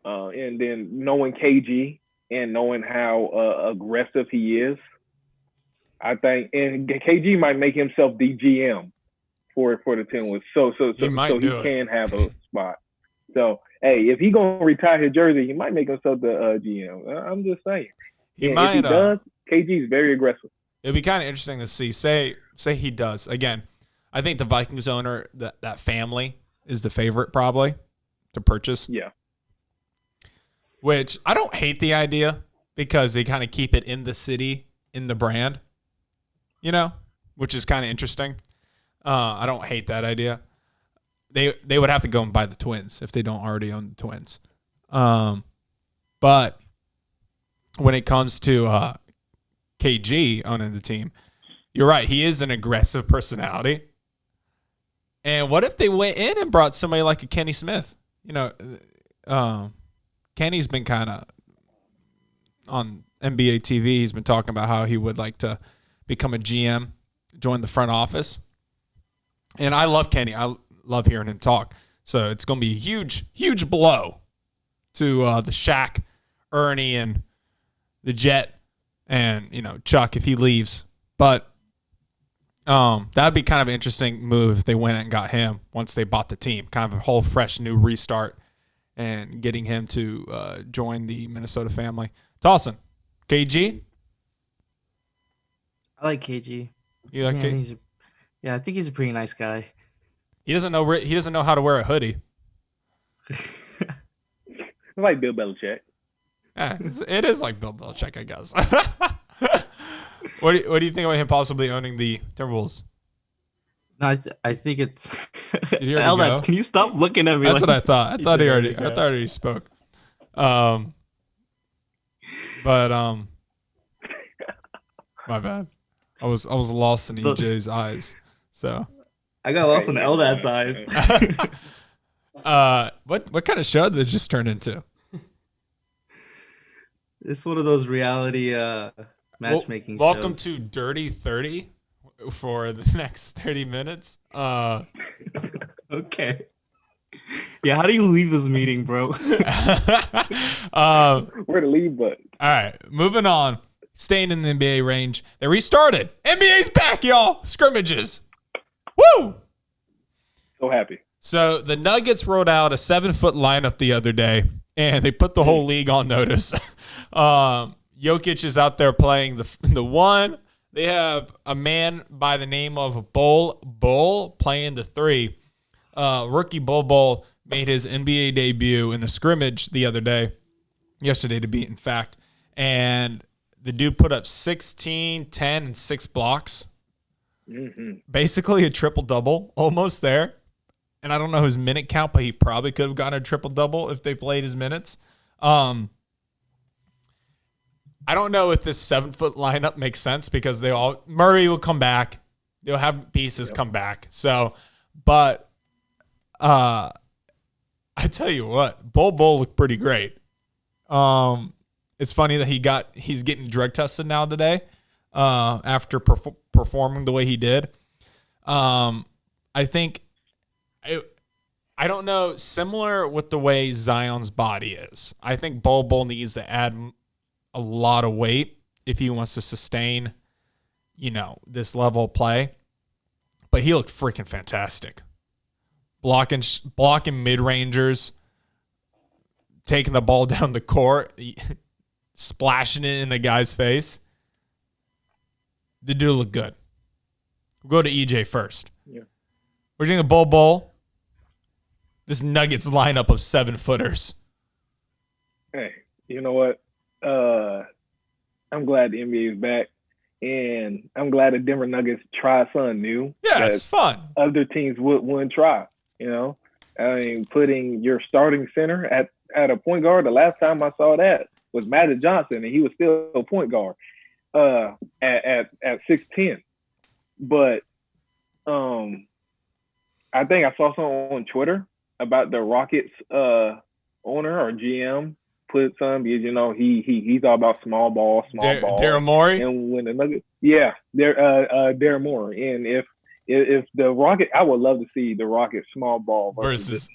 And then knowing KG and knowing how aggressive he is, I think, and KG might make himself the GM for the Timberwolves, so he can have a spot. So hey, if he gonna retire his jersey, he might make himself the GM. I'm just saying. If he does, KG is very aggressive. It'd be kind of interesting to see. Say he does. Again, I think the Vikings owner, that family, is the favorite probably to purchase. Yeah. Which I don't hate the idea because they kind of keep it in the city, in the brand, which is kind of interesting. I don't hate that idea. They would have to go and buy the Twins if they don't already own the Twins. But when it comes to KG owning the team, you're right. He is an aggressive personality. And what if they went in and brought somebody like a Kenny Smith? Kenny's been kind of on NBA TV. He's been talking about how he would like to become a GM, join the front office. And I love Kenny. I love hearing him talk. So it's going to be a huge, huge blow to the Shaq, Ernie, and the Jet, and Chuck if he leaves. But that'd be kind of an interesting move if they went and got him once they bought the team. Kind of a whole fresh new restart and getting him to join the Minnesota family. Tahsin, KG? I like KG. You like KG? I think he's a pretty nice guy. He doesn't know how to wear a hoodie. It's like Bill Belichick. Yeah, it is like Bill Belichick, I guess. What do you think about him possibly owning the Timberwolves? No, I think it's Did he already Eldad, go? can you stop looking at me? That's like what I thought. I thought he already go. spoke. But my bad. I was lost in EJ's eyes. So I got lost in Eldad's eyes. what kind of show did it just turn into? It's one of those reality matchmaking Welcome shows. to Dirty 30 for the next 30 minutes. Okay. Yeah, how do you leave this meeting, bro? Where the leave button? All right, moving on. Staying in the NBA range. They restarted. NBA's back, y'all. Scrimmages. Woo! So happy. So the Nuggets wrote out a 7-foot lineup the other day, and they put the whole league on notice. Jokic is out there playing the one. They have a man by the name of Bol Bol playing the 3. Rookie Bol Bol made his NBA debut in the scrimmage the other day, yesterday to be in fact, and the dude put up 16, 10, and 6 blocks. Mm-hmm. Basically a triple-double, almost there. And I don't know his minute count, but he probably could have gotten a triple-double if they played his minutes. I don't know if this 7-foot lineup makes sense because Murray will come back. They'll have pieces come back. So, but I tell you what, Bol Bol looked pretty great. It's funny that he's getting drug tested now today after performing the way he did. I think I don't know, similar with the way Zion's body is. I think Bol Bol needs to add a lot of weight if he wants to sustain, this level of play. But he looked freaking fantastic. Blocking mid-rangers, taking the ball down the court, splashing it in the guy's face. The dude looked good. We'll go to EJ first. Yeah. We're doing a Bol Bol. This Nuggets lineup of 7-footers. Hey, you know what? I'm glad the NBA is back, and I'm glad the Denver Nuggets try something new. Yeah, it's fun. Other teams wouldn't try. I mean, putting your starting center at a point guard. The last time I saw that was Magic Johnson, and he was still a point guard at 6'10". But I think I saw something on Twitter about the Rockets owner or GM put some because he's all about small ball. Daryl Morey. And when the Nuggets, Daryl Morey. And if the Rockets, I would love to see the Rockets small ball versus the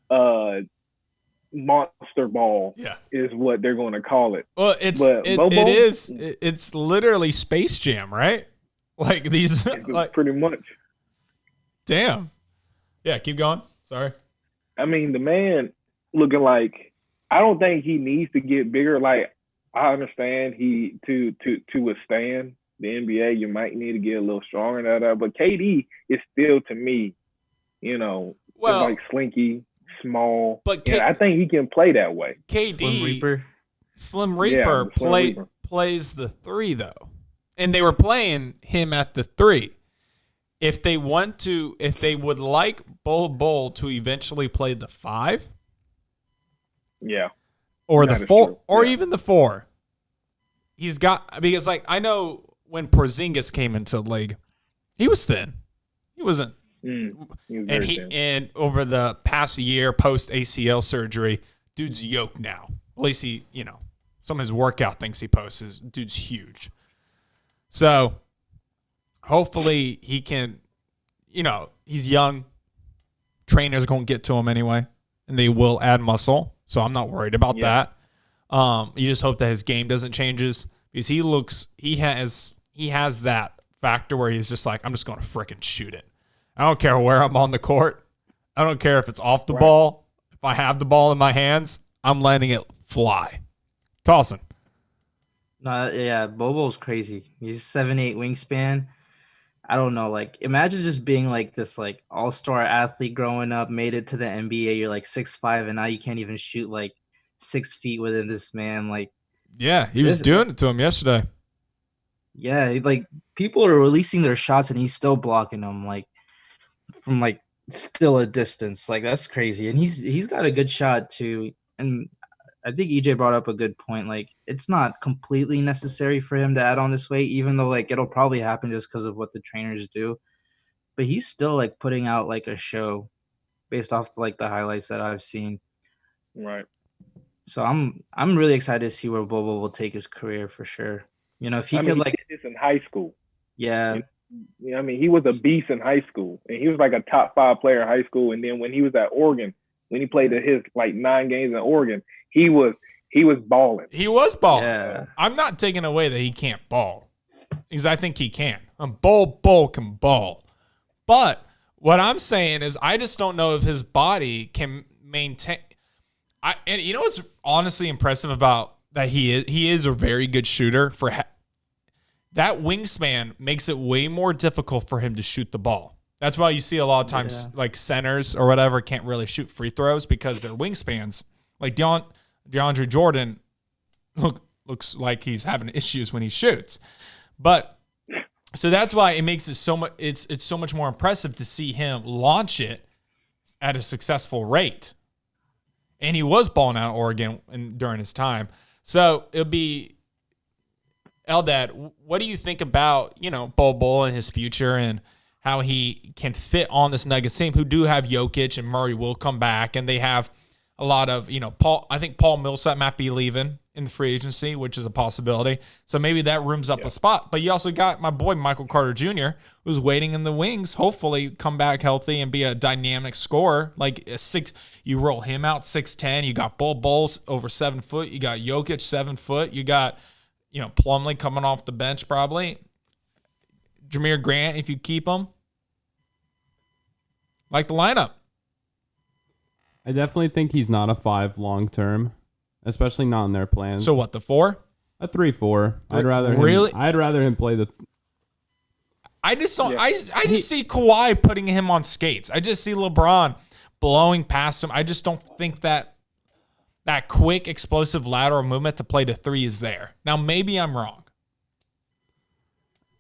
Nuggets monster ball. Yeah, is what they're going to call it. Well, it's literally Space Jam, right? Like these, pretty much. Damn. Yeah, keep going. Sorry. I mean, the man looking like, I don't think he needs to get bigger. Like, I understand to withstand the NBA, you might need to get a little stronger than that. But KD is still, to me, like slinky, small. But I think he can play that way. KD, Slim Reaper, plays the 3 though, and they were playing him at the 3. If they would like Bol Bol to eventually play the 5, or the 4, or even the 4, he's got, because I know when Porzingis came into the league, he was thin. He wasn't, and over the past year post ACL surgery, dude's yoked now. At least he, some of his workout things he posts is dude's huge. So hopefully he can, he's young. Trainers are going to get to him anyway, and they will add muscle. So I'm not worried about that. You just hope that his game doesn't changes because he has that factor where he's just like, I'm just going to freaking shoot it. I don't care where I'm on the court. I don't care if it's off the ball. If I have the ball in my hands, I'm letting it fly. Tahsin. Bol Bol's crazy. He's 7'8" wingspan. I don't know. Like, imagine just being like this, like all-star athlete growing up, made it to the NBA. You're like 6'5", and now you can't even shoot like 6 feet within this man. Like, yeah, he was doing it to him yesterday. Yeah, like people are releasing their shots, and he's still blocking them, like from like still a distance. Like, that's crazy. And he's got a good shot too. And I think EJ brought up a good point. Like, it's not completely necessary for him to add on this weight, even though like it'll probably happen just because of what the trainers do. But he's still like putting out like a show based off like the highlights that I've seen. Right. So I'm really excited to see where Bol Bol will take his career for sure. If he could like he did this in high school. Yeah. He was a beast in high school, and he was like a top 5 player in high school. And then when he was at Oregon, when he played his like 9 games in Oregon, he was balling. He was balling. Yeah. I'm not taking away that he can't ball, because I think he can. Bol Bol can ball, but what I'm saying is I just don't know if his body can maintain. And you know what's honestly impressive about that he is a very good shooter for. That wingspan makes it way more difficult for him to shoot the ball. That's why you see a lot of times like centers or whatever can't really shoot free throws because their wingspans. Like DeAndre Jordan looks like he's having issues when he shoots. But so that's why it makes it so much it's so much more impressive to see him launch it at a successful rate. And he was balling out Oregon during his time. So it'll be Eldad, what do you think about, Bol Bol and his future and how he can fit on this Nuggets team who do have Jokic and Murray will come back, and they have a lot of, I think Paul Millsap might be leaving in the free agency, which is a possibility. So maybe that rooms up a spot. But you also got my boy Michael Carter Jr., who's waiting in the wings, hopefully come back healthy and be a dynamic scorer. Like you roll him out 6'10". You got Bol Bol's over 7 foot. You got Jokic 7 foot. You got Plumlee coming off the bench probably. Jameer Grant, if you keep him. Like the lineup. I definitely think he's not a 5 long term, especially not in their plans. So what, the 4? A 3-4. I'd rather him play the. I just saw. I just see Kawhi putting him on skates. I just see LeBron blowing past him. I just don't think that quick, explosive lateral movement to play the 3 is there. Now, maybe I'm wrong.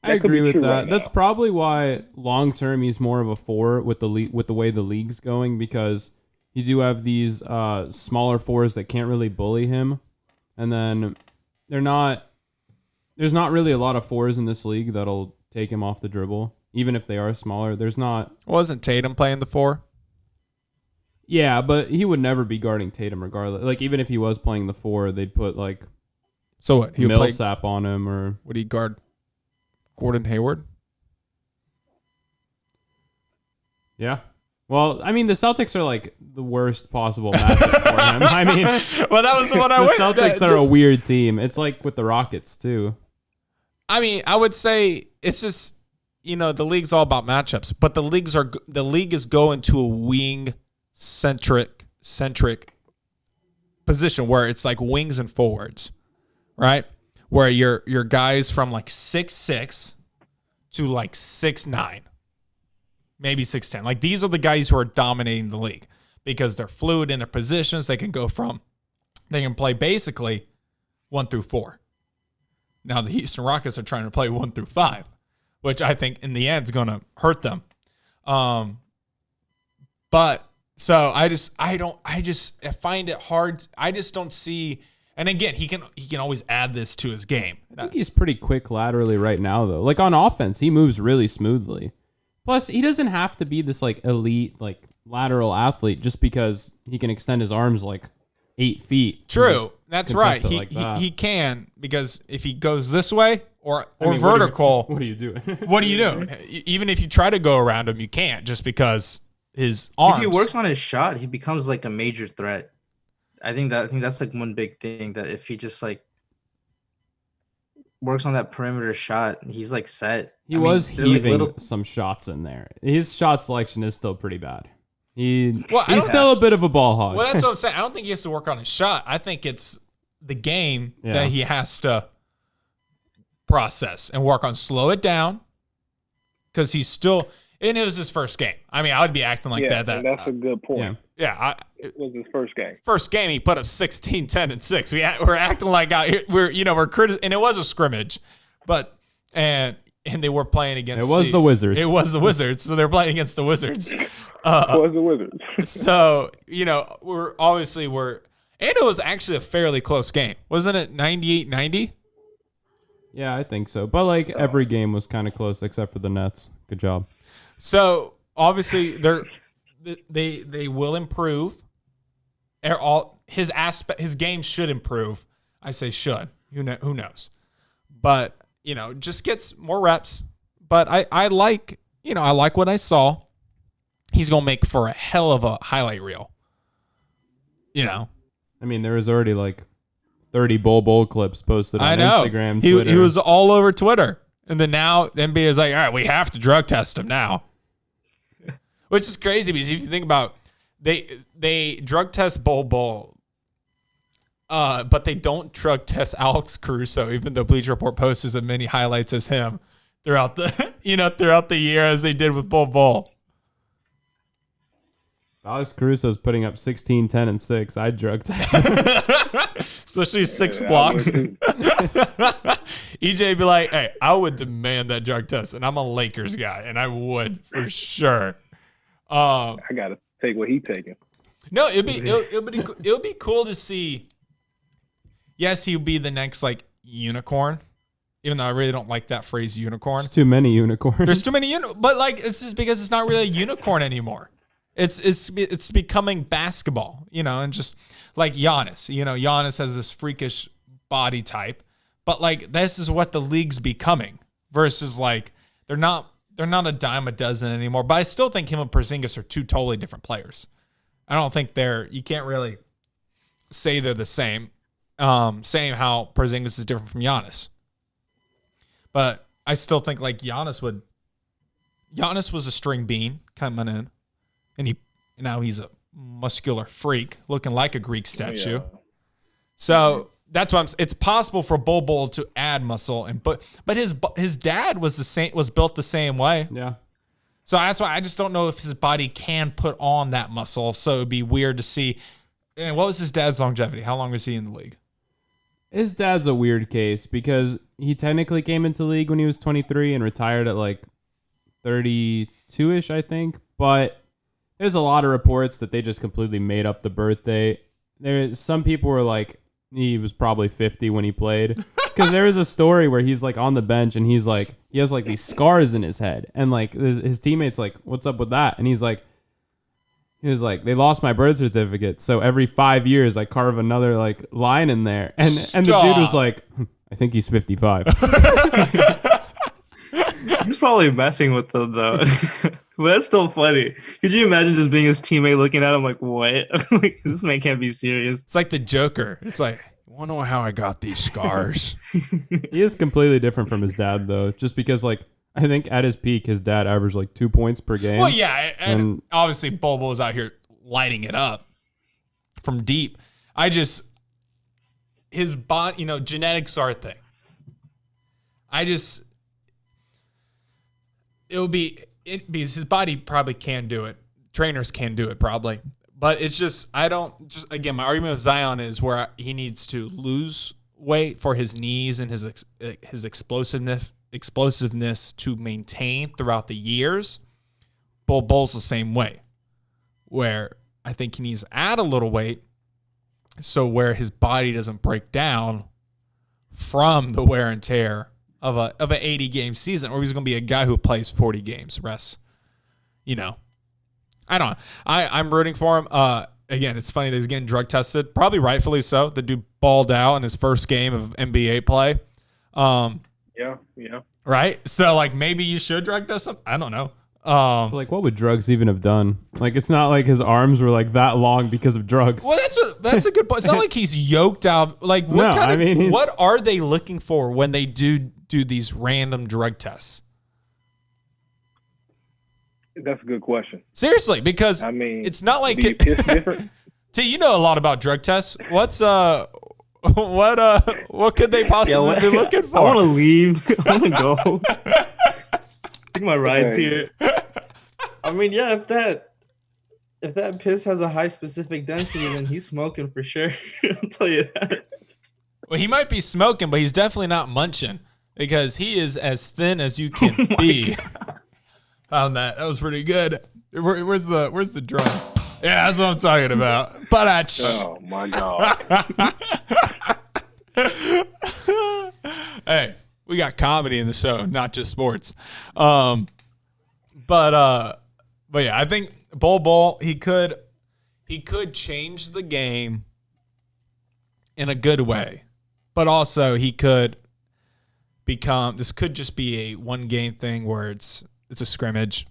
I agree with that. That's probably why long term he's more of a 4 with the way the league's going, because you do have these smaller 4s that can't really bully him, and then there's not really a lot of 4s in this league that'll take him off the dribble, even if they are smaller. There's not. Wasn't Tatum playing the 4? Yeah, but he would never be guarding Tatum regardless. Like, even if he was playing the 4, they'd put like Millsap on him, or would he guard Gordon Hayward? Yeah. Well, I mean, the Celtics are like the worst possible matchup for him. I mean, well, that was the one the Celtics are a weird team. It's like with the Rockets too. I mean, I would say it's just the league's all about matchups, but the league is going to a wing centric position where it's like wings and forwards, right? Where your guys from like 6'6" to like 6'9", maybe 6'10". Like, these are the guys who are dominating the league because they're fluid in their positions. They can play basically 1 through 4. Now the Houston Rockets are trying to play 1 through 5, which I think in the end is going to hurt them. But so I find it hard. I just don't see. And again, he can always add this to his game. I think he's pretty quick laterally right now, though. Like, on offense, he moves really smoothly. Plus, he doesn't have to be this like elite like lateral athlete just because he can extend his arms like 8 feet. True, that's right. He can, because if he goes this way, or vertical. What are you doing? What are you doing? Even if you try to go around him, you can't just because his arms. If he works on his shot, he becomes like a major threat. I think that's like one big thing, that if he just like works on that perimeter shot, he's like set. He was heaving some shots in there. His shot selection is still pretty bad. He's still a bit of a ball hog. Well, that's what I'm saying. I don't think he has to work on his shot. I think it's the game that he has to process and work on. Slow it down, because he's still. And it was his first game. I mean, I would be acting like that. And that's a good point. It was his first game. First game, he put up 16, 10, and 6. We're acting like we're and it was a scrimmage, but and they were playing against. It was the Wizards. It was the Wizards, so they're playing against the Wizards. It was the Wizards. So we're and it was actually a fairly close game, wasn't it? 98-90. Yeah, I think so. But like every game was kind of close except for the Nets. Good job. So obviously they will improve. His game should improve. I say should. Who knows? But just gets more reps. But I like what I saw. He's gonna make for a hell of a highlight reel. I mean, there was already like 30 Bol Bol clips posted on Instagram. Twitter. He was all over Twitter. And then now the NBA is like, all right, we have to drug test him now. Which is crazy, because if you think about they drug test Bol Bol, but they don't drug test Alex Caruso, even though Bleacher Report posts as many highlights as him throughout the year as they did with Bol Bol. Alex Caruso's putting up 16, 10, and 6. I'd drug test. Especially 6 blocks. EJ would be like, hey, I would demand that drug test, and I'm a Lakers guy, and I would for sure. I gotta take what he's taking. No, it'll be cool to see. Yes, he'll be the next like unicorn, even though I really don't like that phrase unicorn. There's too many unicorns. There's too many but like it's just because it's not really a unicorn anymore. It's becoming basketball, and just like Giannis. Giannis has this freakish body type, but like this is what the league's becoming. Versus like they're not a dime a dozen anymore. But I still think him and Porzingis are two totally different players. I don't think you can't really say they're the same. Saying how Porzingis is different from Giannis. But I still think like Giannis was a string bean coming in, and now he's a muscular freak looking like a Greek statue. Yeah. So that's why it's possible for Bol Bol to add muscle, but his dad was built the same way. Yeah. So that's why I just don't know if his body can put on that muscle. So it'd be weird to see. And what was his dad's longevity? How long was he in the league? His dad's a weird case because he technically came into the league when he was 23 and retired at like 32-ish, I think. But there's a lot of reports that they just completely made up the birthday. Some people were like, he was probably 50 when he played. Because there was a story where he's like on the bench and he has like these scars in his head. And like his teammates like, what's up with that? And he was like, they lost my birth certificate. So every 5 years I carve another like line in there. And the dude was like, I think he's 55. He's probably messing with them though. But that's still funny. Could you imagine just being his teammate looking at him like, what? Like, this man can't be serious. It's like the Joker. It's like, I want to know how I got these scars. He is completely different from his dad though. Just because like, I think at his peak, his dad averaged like 2 points per game. Well, yeah, and obviously Bol Bol was out here lighting it up from deep. His body, genetics are a thing. Because his body probably can do it. Trainers can do it probably. But it's just, again, my argument with Zion is where he needs to lose weight for his knees and his explosiveness to maintain throughout the years. Bol Bol's the same way, where I think he needs to add a little weight so where his body doesn't break down from the wear and tear of an 80 game season, or he's going to be a guy who plays 40 games. Rest, I don't know. I'm rooting for him. Again, it's funny that he's getting drug tested, probably rightfully so. The dude balled out in his first game of NBA play. Yeah. right? So like maybe you should drug test him. I don't know. Like, what would drugs even have done? Like, it's not like his arms were like that long because of drugs. Well, that's a good point. It's not like he's yoked out. Like, what are they looking for when they do these random drug tests? That's a good question. Seriously, because I mean, it's not like do you piss different? T, you know a lot about drug tests. What could they possibly be looking for? I want to leave. I want to go. Take my rides here. I mean, yeah, if that piss has a high specific density, then he's smoking for sure. I'll tell you that. Well, he might be smoking, but he's definitely not munching because he is as thin as you can be. Found that. That was pretty good. Where's the drum? Yeah, that's what I'm talking about. Oh my god. Hey, we got comedy in the show, not just sports. But yeah, I think Bol Bol, he could change the game in a good way, but also he could this could just be a one game thing where it's a scrimmage,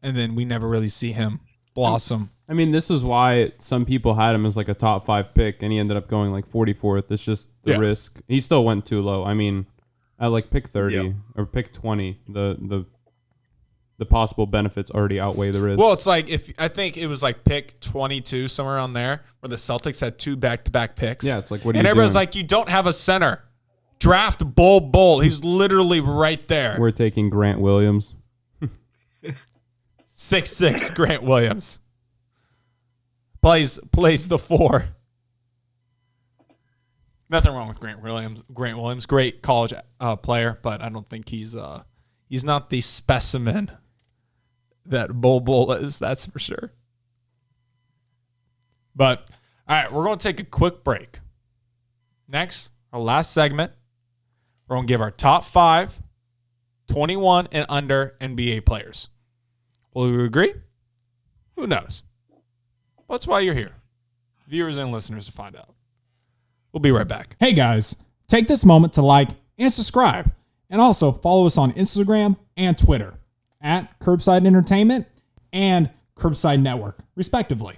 and then we never really see him blossom. I mean, this is why some people had him as like a top 5 pick, and he ended up going like 44th. It's just the risk. He still went too low. I mean, at like pick 30 or pick 20, the possible benefits already outweigh the risk. Well, it's like I think it was like pick 22 somewhere around there where the Celtics had 2 back-to-back picks. Yeah, it's like, what are you doing? And everybody's like, you don't have a center. Draft Bol Bol. He's literally right there. We're taking Grant Williams. 6'6" Grant Williams. Plays the 4. Nothing wrong with Grant Williams, great college player, but I don't think he's not the specimen that Bol Bol is. That's for sure. But all right, we're going to take a quick break. Next, our last segment, we're going to give our top 5 21 and under NBA players. Will we agree? Who knows? That's why you're here. Viewers and listeners to find out. We'll be right back. Hey guys, take this moment to like and subscribe, and also follow us on Instagram and Twitter at Curbside Entertainment and Curbside Network, respectively.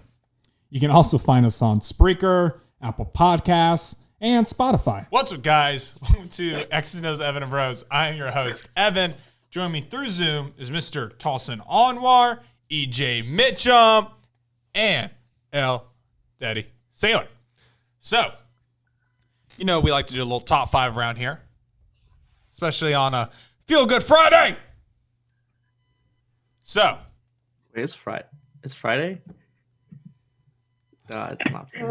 You can also find us on Spreaker, Apple Podcasts, and Spotify. What's up, guys? Welcome to X's Knows Evan and Bros. I am your host, Evan. Joining me through Zoom is Mr. Tahsin Anwar, EJ Mitchem, and Eldad Sailor. So, you know, we like to do a little top 5 around here, especially on a Feel Good Friday. So, wait, it's Friday. It's Friday. No, it's not Friday.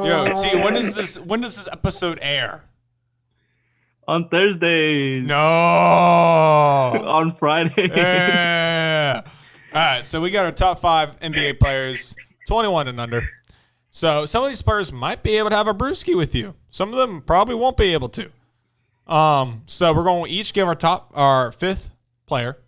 Yo, T, when does this episode air? On Thursday. No. On Friday. Yeah. All right, so we got our top 5 NBA players, 21 and under. So some of these players might be able to have a brewski with you. Some of them probably won't be able to. So we're going to each give our 5th player,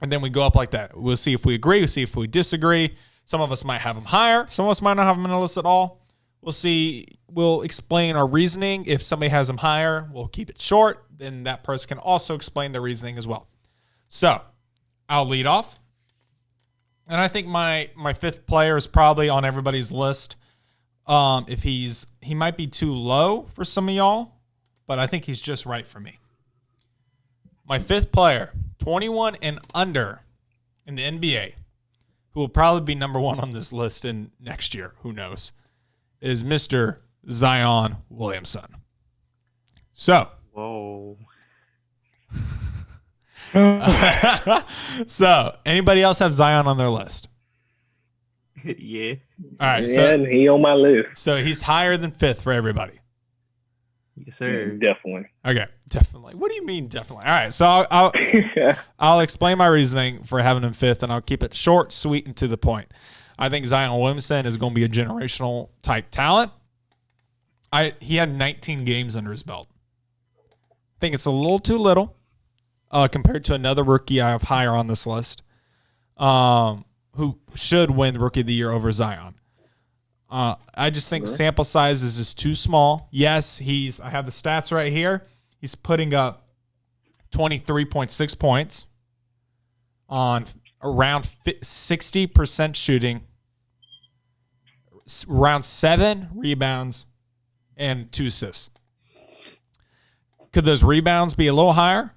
and then we go up like that. We'll see if we agree. We'll see if we disagree. Some of us might have them higher. Some of us might not have them in the list at all. We'll see. We'll explain our reasoning. If somebody has them higher, we'll keep it short. Then that person can also explain their reasoning as well. So I'll lead off. And I think my 5th player is probably on everybody's list. If he might be too low for some of y'all, but I think he's just right for me. My 5th player, 21 and under in the NBA, who will probably be number 1 on this list in next year, who knows, is Mr. Zion Williamson. So. Whoa. So, anybody else have Zion on their list? Yeah. All right. Yeah, So he on my list. So he's higher than 5th for everybody. Yes, sir. Definitely. Okay, definitely. What do you mean definitely? All right. So I'll explain my reasoning for having him 5th, and I'll keep it short, sweet, and to the point. I think Zion Williamson is going to be a generational type talent. He had 19 games under his belt. I think it's a little too little compared to another rookie I have higher on this list, who should win Rookie of the Year over Zion. I just think sample size is just too small. Yes, I have the stats right here. He's putting up 23.6 points on around 60% shooting, around 7 rebounds, and 2 assists. Could those rebounds be a little higher?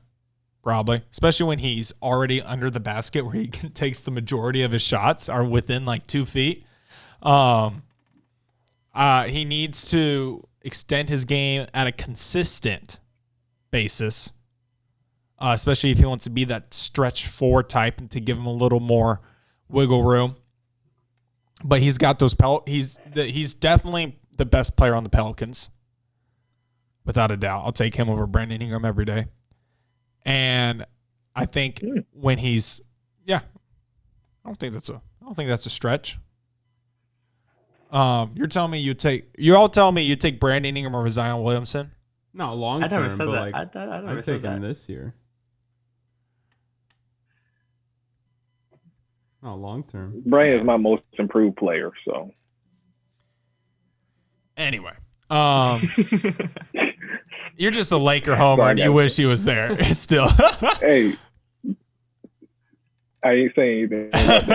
Probably, especially when he's already under the basket where he takes the majority of his shots are within like 2 feet. He needs to extend his game at a consistent basis, especially if he wants to be that stretch 4 type and to give him a little more wiggle room. But he's got those he's definitely the best player on the Pelicans, without a doubt. I'll take him over Brandon Ingram every day. And I think when I don't think that's a stretch. You're telling me you take Brandon Ingram over Zion Williamson? No, long I term, never said but that. like I never I'd said take him that. this year. No, long term. Bray is my most improved player, so. Anyway, you're just a Laker homer and you wish he was there still. Hey, I ain't saying anything about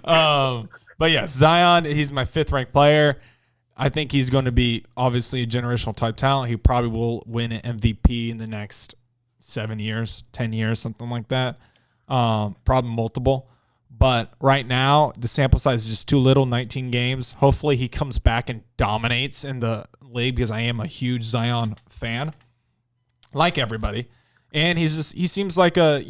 that. But yeah, Zion, he's my 5th ranked player. I think he's going to be obviously a generational type talent. He probably will win an MVP in the next 7 years, 10 years, something like that. Probably multiple. But right now, the sample size is just too little, 19 games. Hopefully he comes back and dominates in the league because I am a huge Zion fan, like everybody. And he seems like a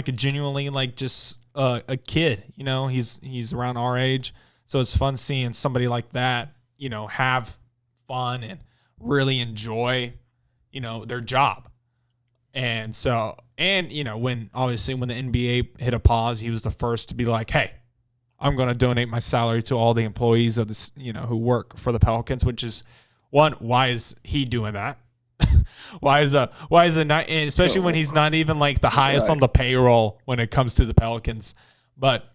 genuinely like just a kid. He's around our age. So it's fun seeing somebody like that, have fun and really enjoy, their job. And so, when the NBA hit a pause, he was the first to be like, hey, I'm going to donate my salary to all the employees of this, who work for the Pelicans, which is one, why is he doing that? why is it not, and especially when he's not even like the highest on the payroll when it comes to the Pelicans, but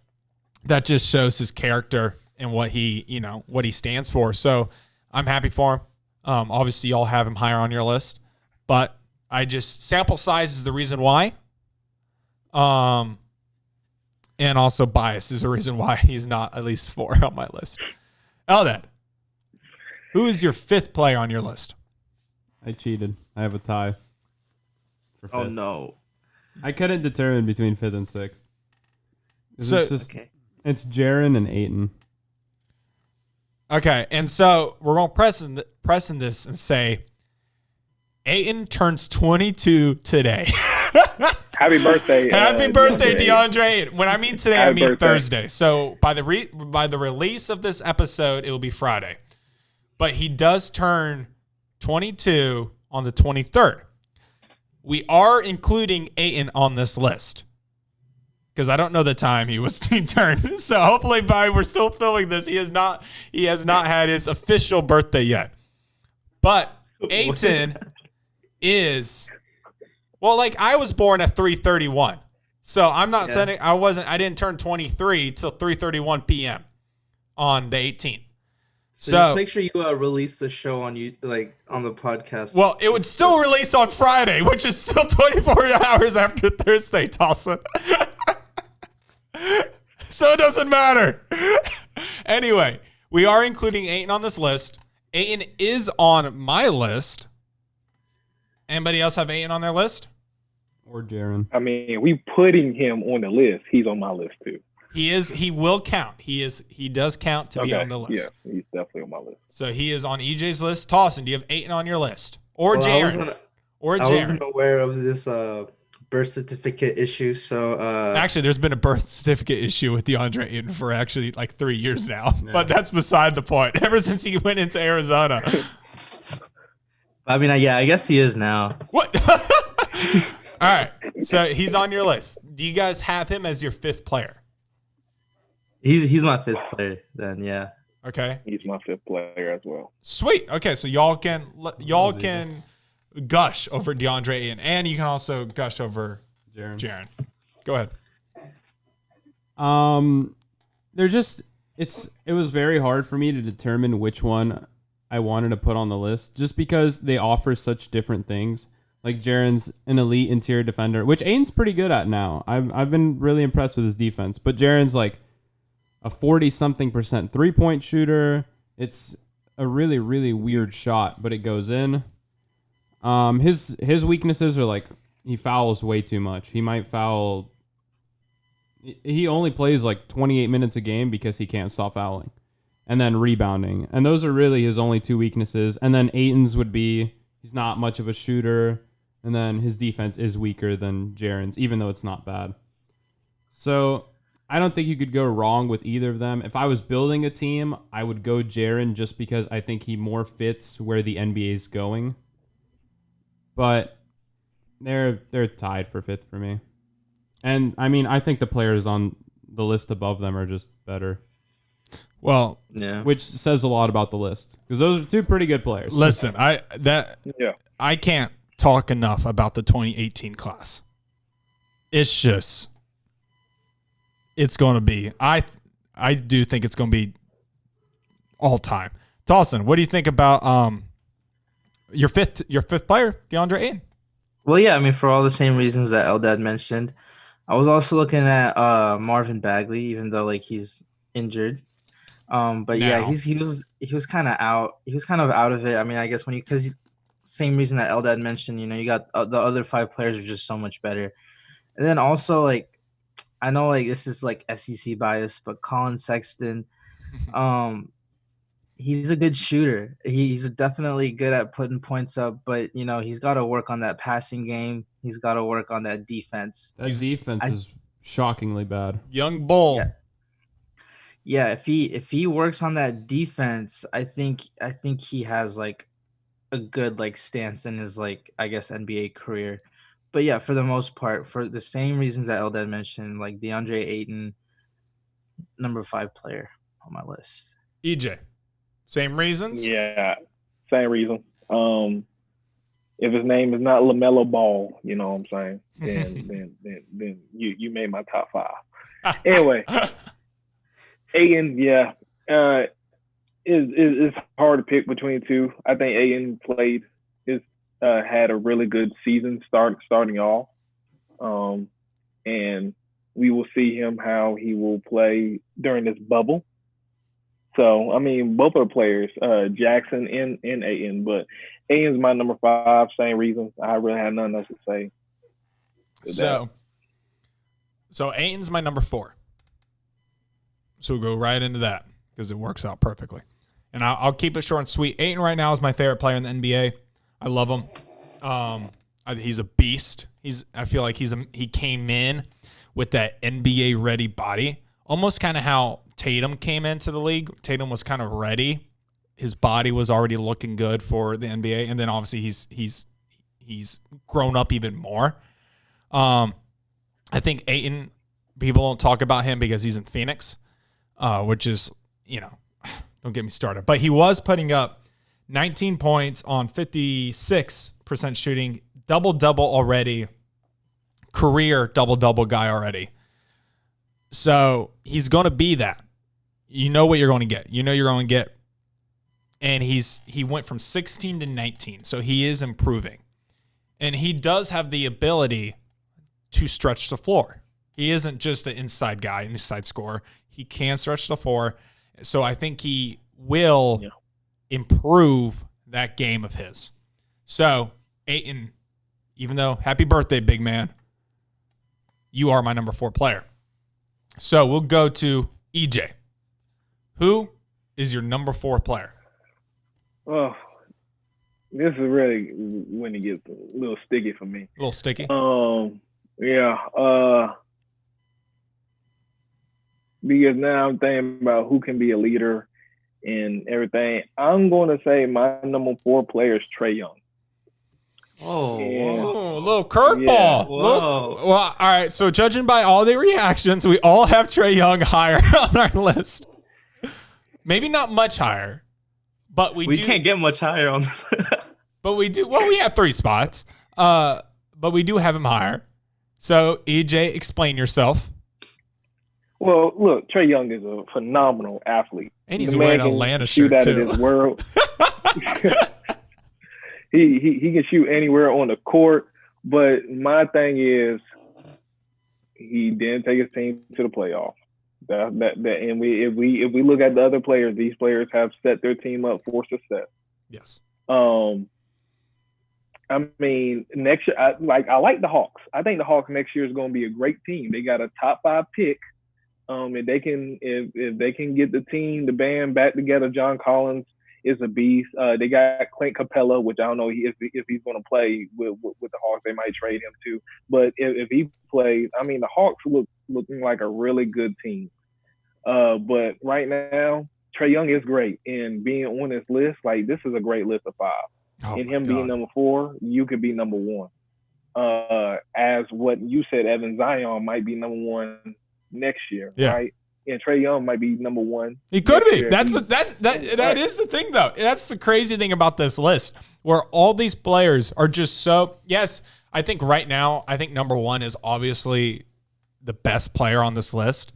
that just shows his character and what he stands for. So I'm happy for him. Obviously y'all have him higher on your list, but sample size is the reason why. And also bias is the reason why he's not at least 4 on my list. Eldad, who is your 5th player on your list? I cheated. I have a tie. For 5th. Oh no! I couldn't determine between 5th and 6th. It's Jaren and Ayton. Okay, and so we're going to press in this and say Ayton turns 22 today. Happy birthday. Happy birthday, DeAndre Ayton. When I mean today, I mean birthday. Thursday. So by the release of this episode, it will be Friday. But he does turn 22 on the 23rd. We are including Ayton on this list because I don't know the time he turned. So hopefully we're still filming this. He has not had his official birthday yet. But Ayton is, well, like I was born at 3:31. So I'm not saying I didn't turn 23 till 3:31 p.m. on the 18th. So just make sure you release the show on on the podcast. Well, it would still release on Friday, which is still 24 hours after Thursday, Tahsin. So it doesn't matter. Anyway, we are including Ayton on this list. Ayton is on my list. Anybody else have Ayton on their list? Or Jaren. I mean, we putting him on the list. He's on my list too. He will count. He does count to be on the list. Yeah, he's definitely on my list. So he is on EJ's list. Tahsin, do you have Ayton on your list? Or Jaren? I wasn't aware of this birth certificate issue. So actually, there's been a birth certificate issue with DeAndre Ayton for actually like 3 years now. Yeah. But that's beside the point. Ever since he went into Arizona. I mean, I guess he is now. What? All right. So he's on your list. Do you guys have him as your 5th player? He's my 5th player then, yeah. Okay. He's my 5th player as well. Sweet. Okay, so y'all can gush over DeAndre Ayton, and you can also gush over Jaren. Go ahead. It's it was very hard for me to determine which one I wanted to put on the list, just because they offer such different things. Like Jaren's an elite interior defender, which Aiden's pretty good at now. I've been really impressed with his defense, but Jaren's like a 40-something% 3-point shooter. It's a really, really weird shot, but it goes in. His weaknesses are like he fouls way too much. He might foul. He only plays like 28 minutes a game because he can't stop fouling, and then rebounding. And those are really his only two weaknesses. And then Aiton's would be he's not much of a shooter, and then his defense is weaker than Jaren's, even though it's not bad. So I don't think you could go wrong with either of them. If I was building a team, I would go Jaren just because I think he more fits where the NBA is going. But they're tied for fifth for me. And I mean, I think the players on the list above them are just better. Well, Yeah. Which says a lot about the list, because those are two pretty good players. listen, I can't talk enough about the 2018 class. It's going to be. I do think it's going to be all time. Tahsin, what do you think about your fifth player, DeAndre Ayton? Well, yeah, I mean, for all the same reasons that Eldad mentioned, I was also looking at Marvin Bagley, even though like he's injured. But yeah, Now. he was kind of out. He was kind of out of it. I mean, I guess because same reason that Eldad mentioned, you got the other five players are just so much better. And then also like I know like this is like SEC bias, but Colin Sexton, he's a good shooter. He's definitely good at putting points up, but he's got to work on that passing game. He's got to work on that defense. That defense is shockingly bad. Young Bull. Yeah, if he works on that defense, I think he has like a good like stance in his like I guess NBA career. But yeah, for the most part, for the same reasons that Eldad mentioned, like DeAndre Ayton, number 5 player on my list. EJ, same reasons? Yeah, same reason. If his name is not LaMelo Ball, you know what I'm saying? Then you made my top 5. Anyway, Ayton, yeah, it's hard to pick between two. I think Ayton had a really good season starting off, and we will see how he will play during this bubble. So I mean, both are players, Jackson and Ayton, but Ayton's my number 5. Same reasons. I really have nothing else to say. So Ayton's my number 4. So we'll go right into that because it works out perfectly. And I'll keep it short and sweet. Ayton right now is my favorite player in the NBA. I love him. He's a beast. I feel like he came in with that NBA ready body, almost kind of how Tatum came into the league. Tatum was kind of ready. His body was already looking good for the NBA, and then obviously he's grown up even more. I think Ayton, people don't talk about him because he's in Phoenix, which is, don't get me started. But he was putting up 19 points on 56% shooting, double-double already, career double-double guy already. So he's going to be that. You know what you're going to get. You're going to get. And he went from 16 to 19, so he is improving. And he does have the ability to stretch the floor. He isn't just an inside guy, an inside scorer. He can stretch the floor. So I think he will improve that game of his. So, Ayton, even though happy birthday, big man, you are my number 4 player. So we'll go to EJ. Who is your number 4 player? Oh, this is really when it gets a little sticky for me. A little sticky? Yeah. Because now I'm thinking about who can be a leader and everything. I'm going to say my number 4 player is Trae Young. Oh, a little curveball. Yeah. Whoa. Well, all right. So judging by all the reactions, we all have Trae Young higher on our list. Maybe not much higher, but we can't get much higher on this. But we do. Well, we have 3 spots, but we do have him higher. So EJ, explain yourself. Well, look, Trae Young is a phenomenal athlete. And he's The wearing man an can Atlanta shoot shirt, out of too. this world. he can shoot anywhere on the court, but my thing is he didn't take his team to the playoffs. And if we look at the other players, these players have set their team up for success. Yes. I mean, next year, I like the Hawks. I think the Hawks next year is going to be a great team. They got a top 5 pick. If they can get the team, the band back together, John Collins is a beast. They got Clint Capella, which I don't know if he's going to play with the Hawks. They might trade him too. But if he plays, I mean, the Hawks looking like a really good team. But right now, Trae Young is great, and being on this list, like this is a great list of 5. Oh And him being number 4, you could be number 1. As what you said, Evan, Zion might be number 1 next year, right? And Trae Young might be number 1. He could be. That is the thing, though. That's the crazy thing about this list, where all these players are just so. Yes, I think right now, number 1 is obviously the best player on this list.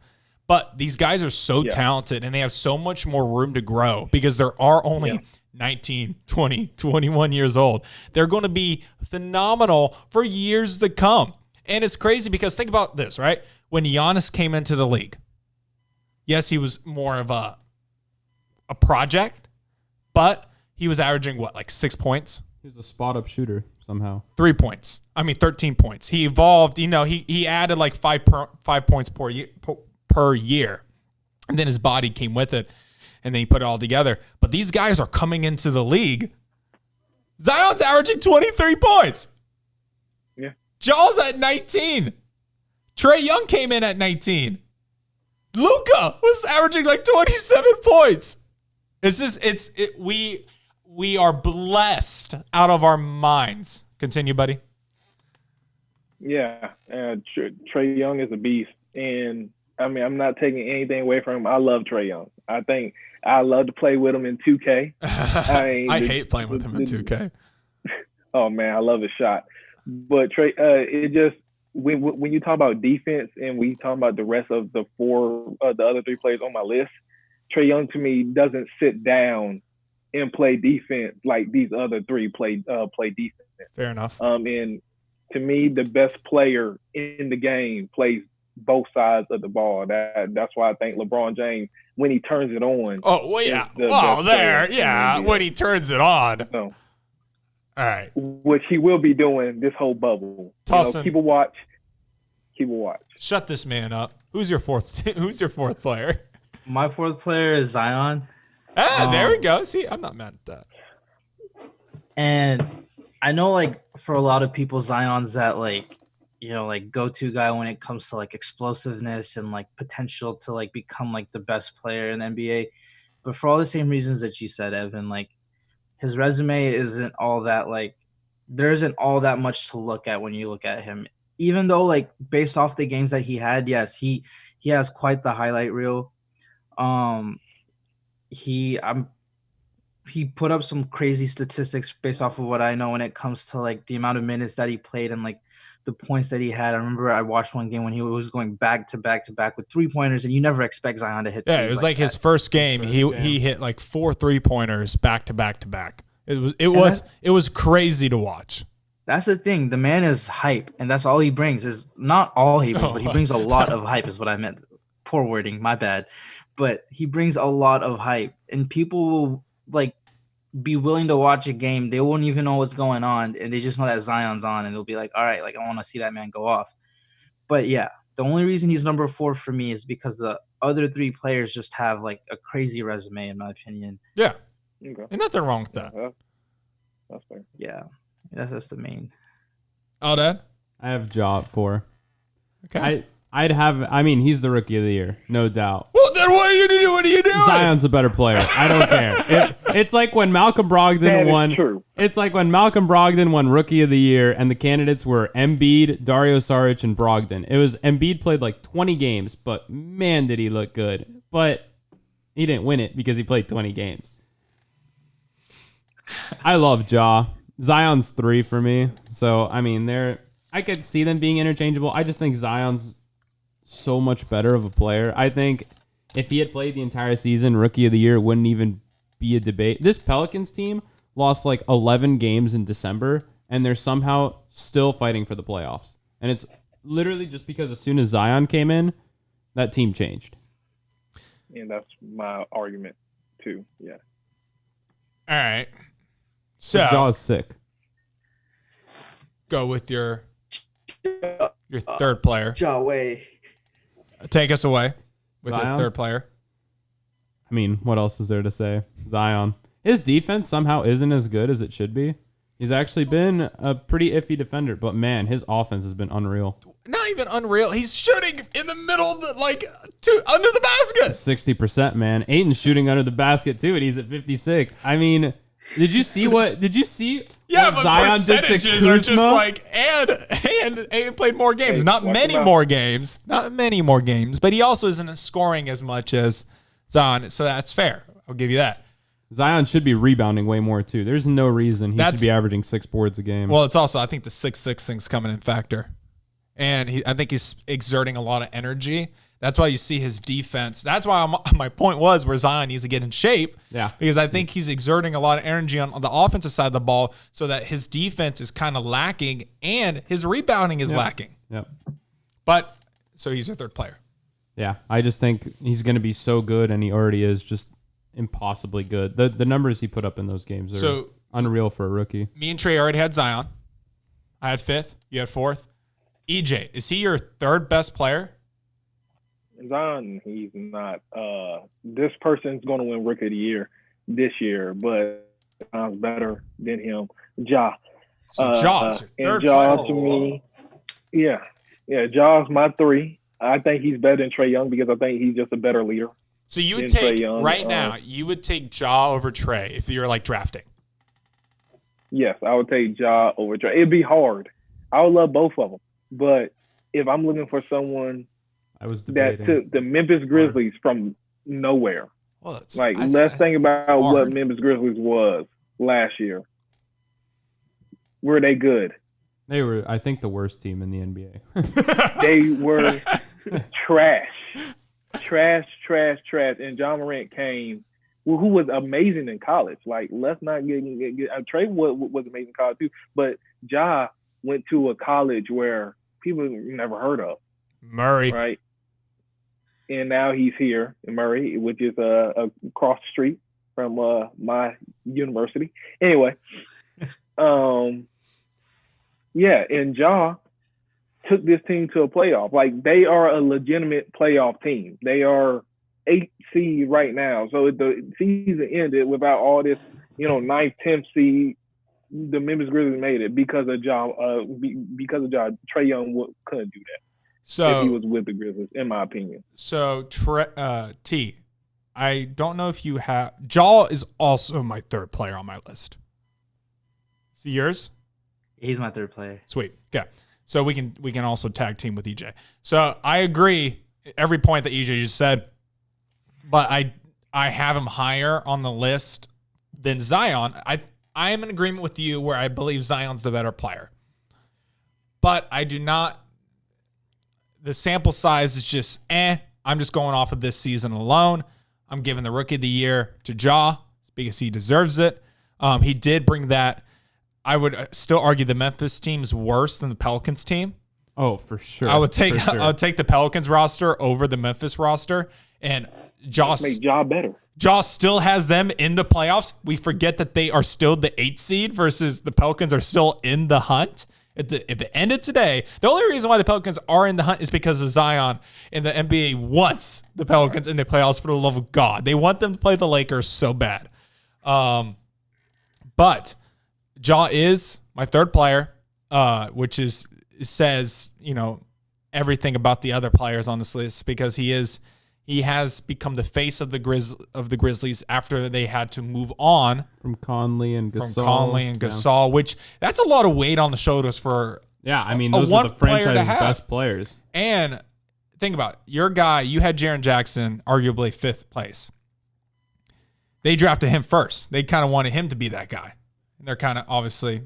But these guys are so talented, and they have so much more room to grow because there are only 19, 20, 21 years old. They're going to be phenomenal for years to come. And it's crazy because think about this, right? When Giannis came into the league, yes, he was more of a project, but he was averaging like 6 points? He was a spot-up shooter somehow. 3 points. 13 points. He evolved. He added like 5 points per year. And then his body came with it. And then he put it all together. But these guys are coming into the league. Zion's averaging 23 points. Yeah. Jaw's at 19. Trae Young came in at 19. Luka was averaging like 27 points. It's just we are blessed out of our minds. Continue, buddy. Yeah, Trae Young is a beast, and I mean, I'm not taking anything away from him. I love Trae Young. I think I love to play with him in 2K. I hate playing with him in 2K. Oh man, I love his shot. But Trae, it just when you talk about defense and we talk about the rest of the other 3 players on my list, Trae Young to me doesn't sit down and play defense like these other 3 play defense. Fair enough. And to me, the best player in the game plays both sides of the ball. That's why I think LeBron James, when he turns it on. Oh, well, yeah. When he turns it on. So, all right. Which he will be doing this whole bubble. Tahsin, keep a watch. Shut this man up. Who's your fourth player? My 4th player is Zion. There we go. See, I'm not mad at that. And I know, like, for a lot of people, Zion's that, like, like go-to guy when it comes to like explosiveness and like potential to like become like the best player in the NBA. But for all the same reasons that you said, Evan, like his resume isn't all that, like there isn't all that much to look at when you look at him. Even though like based off the games that he had, yes, he has quite the highlight reel. He put up some crazy statistics based off of what I know when it comes to like the amount of minutes that he played and like the points that he had. I remember I watched one game when he was going back to back to back with 3-pointers, and you never expect Zion to hit. Yeah, it was like his first game. He hit like 4 3-pointers back to back to back. It was crazy to watch. That's the thing. The man is hype, and that's all he brings. Is not all he brings, but he brings a lot of hype. Is what I meant. Poor wording, my bad. But he brings a lot of hype, and people will like be willing to watch a game. They won't even know what's going on, and they just know that Zion's on, and they'll be like, all right, like I want to see that man go off. But yeah, the only reason he's number 4 for me is because the other 3 players just have like a crazy resume, in my opinion. Yeah. Okay. Ain't nothing wrong with that. That's fair. Yeah. That's the main. Eldad? I have Ja at 4. Okay. He's the rookie of the year, no doubt. Well, then what are you doing? What are you doing? Zion's a better player. I don't care. It's like when Malcolm Brogdon won. True. It's like when Malcolm Brogdon won Rookie of the Year, and the candidates were Embiid, Dario Saric, and Brogdon. It was Embiid played like 20 games, but man, did he look good. But he didn't win it because he played 20 games. I love Ja. Zion's 3 for me. So I mean, I could see them being interchangeable. I just think Zion's so much better of a player. I think if he had played the entire season, Rookie of the Year wouldn't even be a debate. This Pelicans team lost like 11 games in December, and they're somehow still fighting for the playoffs. And it's literally just because as soon as Zion came in, that team changed. And that's my argument too. Yeah. All right. So Jaw is sick. Go with your third player. Jaw way. Take us away with your Zion? third player. I mean, what else is there to say? Zion. His defense somehow isn't as good as it should be. He's actually been a pretty iffy defender, but man, his offense has been unreal. Not even unreal. He's shooting in the middle of the, under the basket. 60%, man. Aiton's shooting under the basket too, and he's at 56. I mean, did you see what Yeah, but Zion did to percentages are just Kuzma? like, and Aiden played more games. Hey, Not watch many him out. more games. Not many more games. But he also isn't scoring as much as Zion, so that's fair. I'll give you that. Zion should be rebounding way more too. There's no reason he should be averaging 6 boards a game. Well, it's also, I think the 6'6" thing's coming in factor. And I think he's exerting a lot of energy. That's why you see his defense. That's why my point was where Zion needs to get in shape. Yeah. Because I think he's exerting a lot of energy on the offensive side of the ball so that his defense is kind of lacking and his rebounding is lacking. Yep. But, so he's your third player. Yeah, I just think he's going to be so good, and he already is just impossibly good. The numbers he put up in those games are unreal for a rookie. Me and Trey already had Zion. I had fifth. You had fourth. EJ, is he your third best player? Zion, he's not. This person's going to win Rookie of the Year this year, but Zion's better than him. Ja. So Ja's your third and Ja player. to me, yeah, Ja's my 3. I think he's better than Trae Young because I think he's just a better leader. So you would than take, Trae Young. right now, you would take Ja over Trey if you were like drafting. Yes, I would take Ja over Trae. It'd be hard. I would love both of them, but if I'm looking for someone I was that debating. took the Memphis Grizzlies from nowhere, Well, it's, let's think about hard. what Memphis Grizzlies was last year. Were they good? They were, I think, the worst team in the NBA. They were trash. And John Morant came, who was amazing in college. Like, let's not get Trey was amazing in college too, but Ja went to a college where people never heard of, Murray. right? And now he's here in Murray, which is across the street from my university. Anyway, yeah, and Ja took this team to a playoff. Like, they are a legitimate playoff team. They are 8th seed right now. So if the season ended without all this, 9th, 10th seed, the Memphis Grizzlies made it because of Ja. Trae Young couldn't do that if he was with the Grizzlies, in my opinion. So T, I don't know if you have. Ja is also my third player on my list. See yours? He's my third player. Sweet. Okay. So we can also tag team with EJ. So I agree every point that EJ just said, but I have him higher on the list than Zion. I am in agreement with you where I believe Zion's the better player. But I do not. The sample size is just I'm just going off of this season alone. I'm giving the Rookie of the Year to Ja because he deserves it. He did bring that. I would still argue the Memphis team is worse than the Pelicans team. Oh, for sure. I would take For sure. I would take the Pelicans roster over the Memphis roster, and Make Ja better. Ja still has them in the playoffs. We forget that they are still the 8th seed versus the Pelicans are still in the hunt. If it ended today, the only reason why the Pelicans are in the hunt is because of Zion, and the NBA wants the Pelicans in the playoffs for the love of God. They want them to play the Lakers so bad. But Ja is my third player, which says everything about the other players on this list because he has become the face of the Grizzlies after they had to move on from Conley and Gasol. Which that's a lot of weight on the shoulders for. Yeah, I mean those are the franchise's best players. And think about it. Your guy, you had Jaren Jackson, arguably 5th place. They drafted him first. They kind of wanted him to be that guy. And they're kind of obviously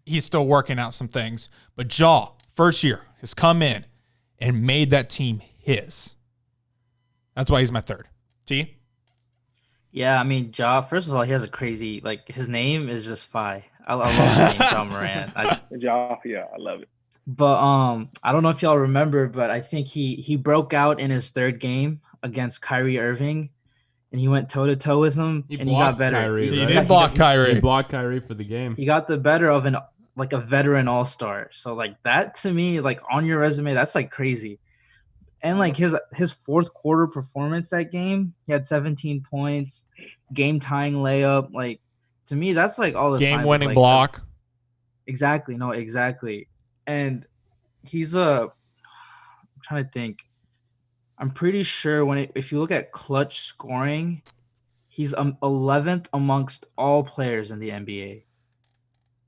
he's still working out some things, but Ja, first year, has come in and made that team his. That's why he's my third. T? Yeah, I mean, Ja, first of all, he has a crazy, like, his name is just Fi. I love the name, Ja Morant. Ja, yeah, I love it. But I don't know if y'all remember, but I think he broke out in his third game against Kyrie Irving, and he went toe-to-toe with him, and he got better. Kyrie, He right? did block Kyrie. He blocked Kyrie for the game. He got the better of a veteran all-star. So, like, that to me, like, on your resume, that's, like, crazy. And, like, his fourth quarter performance that game, he had 17 points, game-tying layup. Like, to me, that's, like, all the Game-winning like, block. Exactly. No, exactly. And he's I'm trying to think. I'm pretty sure if you look at clutch scoring, he's 11th amongst all players in the NBA.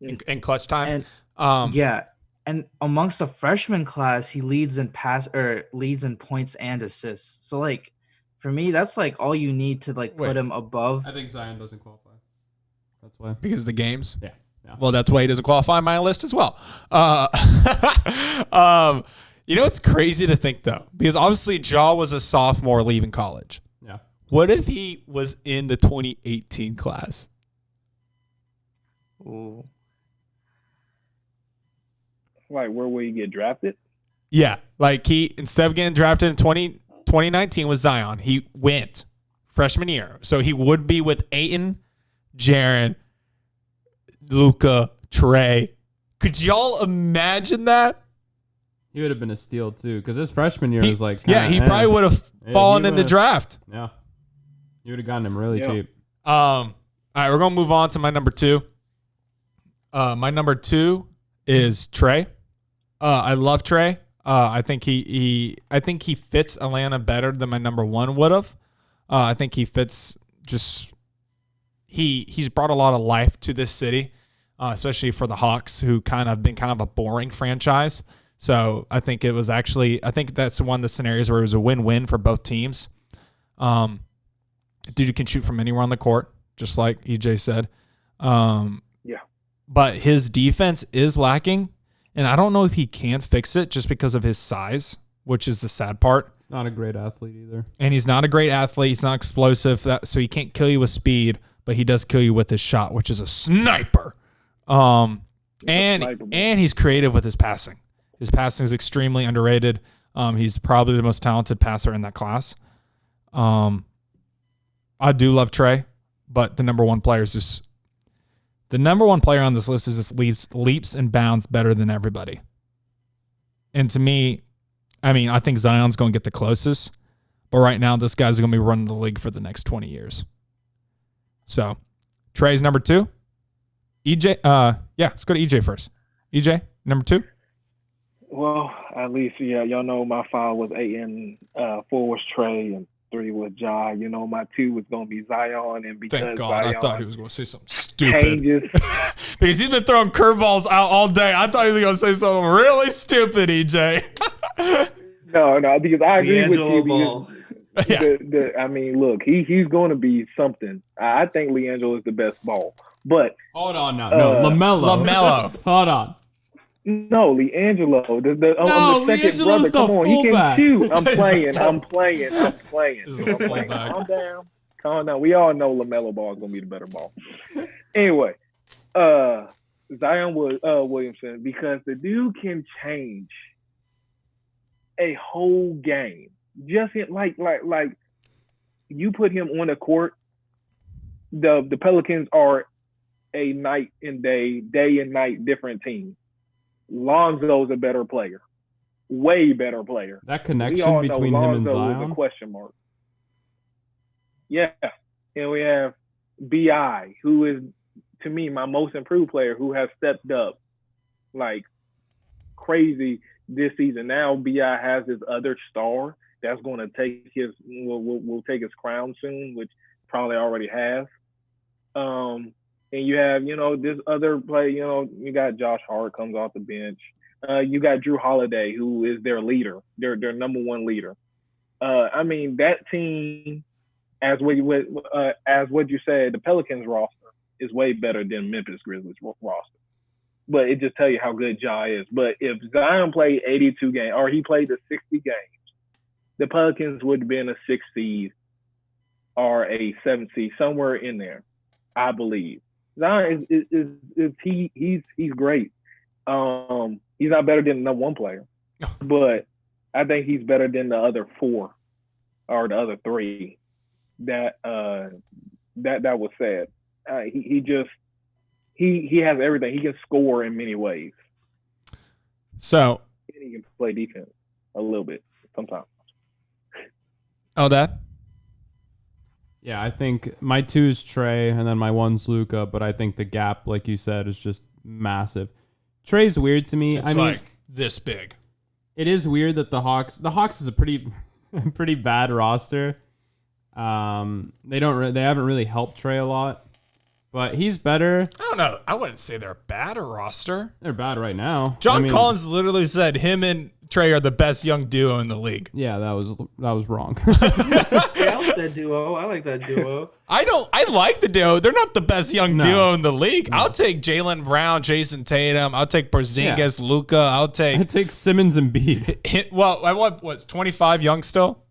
In clutch time. And yeah. And amongst the freshman class, he leads in points and assists. So, like, for me, that's, like, all you need to, like, put him above. I think Zion doesn't qualify. That's why. Because of the games? Yeah. Well, that's why he doesn't qualify on my list as well. It's crazy to think, though, because obviously Ja was a sophomore leaving college. Yeah. What if he was in the 2018 class? Ooh. Like, where will he get drafted? Yeah. Like, he, instead of getting drafted in 2019 with Zion, he went freshman year. So he would be with Ayton, Jaren, Luka, Trey. Could y'all imagine that? He would have been a steal, too, because his freshman year was like... he probably would have fallen in the draft. Yeah. You would have gotten him really cheap. All right, we're going to move on to my number 2. My number 2 is Trey. I love Trey. I think he fits Atlanta better than my number 1 would have. I think he fits just he's brought a lot of life to this city, especially for the Hawks, who kind of been kind of a boring franchise. So I think that's one of the scenarios where it was a win-win for both teams. Dude can shoot from anywhere on the court, just like EJ said. Yeah. But his defense is lacking. And I don't know if he can fix it just because of his size, which is the sad part. He's not a great athlete either. And he's not a great athlete. He's not explosive. So he can't kill you with speed, but he does kill you with his shot, which is a sniper. And he's creative with his passing. His passing is extremely underrated. He's probably the most talented passer in that class. I do love Trey, but the number 1 player is just... The number 1 player on this list is just leaps and bounds better than everybody. And to me, I mean, I think Zion's going to get the closest. But right now, this guy's going to be running the league for the next 20 years. So, Trey's number 2. EJ, let's go to EJ first. EJ, number 2. Well, at least, y'all know my 5 was 8 and 4 was Trey and 3 was Ja. My 2 was going to be Zion. And because thank God, Zion I thought he was going to say something stupid. Changes. Because he's been throwing curveballs out all day. I thought he was going to say something really stupid, EJ. No, because I agree with you. Ball. I mean, look, he's going to be something. I think LiAngelo is the best ball. But hold on now. No, LaMelo. Hold on. No, LiAngelo. I'm the second brother. Come on, fullback. He can shoot. I'm playing. This is a fullback. Calm down. We all know LaMelo Ball is going to be the better ball. Anyway, Zion Williamson, because the dude can change a whole game. Just like you put him on the court, the Pelicans are a night and day and night different team. Lonzo's a better player, way better player. That connection between him and Zion is a question mark. Yeah, and we have BI, who is to me my most improved player, who has stepped up like crazy this season. Now BI has his other star that's going to take will take his crown soon, which probably already has. And you have, this other play, you got Josh Hart comes off the bench. You got Drew Holiday, who is their leader, their number 1 leader. I mean, that team, as what you said, the Pelicans roster is way better than Memphis Grizzlies roster. but it just tell you how good Ja is. But if Zion played 82 games or he played the 60 games, the Pelicans would have been a 6 seed or a 7 seed, somewhere in there, I believe. Zion he's great. He's not better than the number 1 player, but I think he's better than the other 4 or the other 3 that was said. He has everything. He can score in many ways. So and he can play defense a little bit sometimes. Eldad? Yeah, I think my 2 is Trey, and then my 1's Luka, but I think the gap, like you said, is just massive. Trey's weird to me. It's I mean, like this big. It is weird that the Hawks is a pretty bad roster. They haven't really helped Trey a lot, but he's better. I don't know. I wouldn't say they're a bad roster. They're bad right now. John Collins literally said him and Trey are the best young duo in the league. Yeah, that was wrong. Yeah, I like that duo. I like the duo. They're not the best young duo in the league. No. I'll take Jaylen Brown, Jason Tatum. I'll take Porzingis, Luka. I'll take Simmons and Embiid. Well, I want what's 25 young still?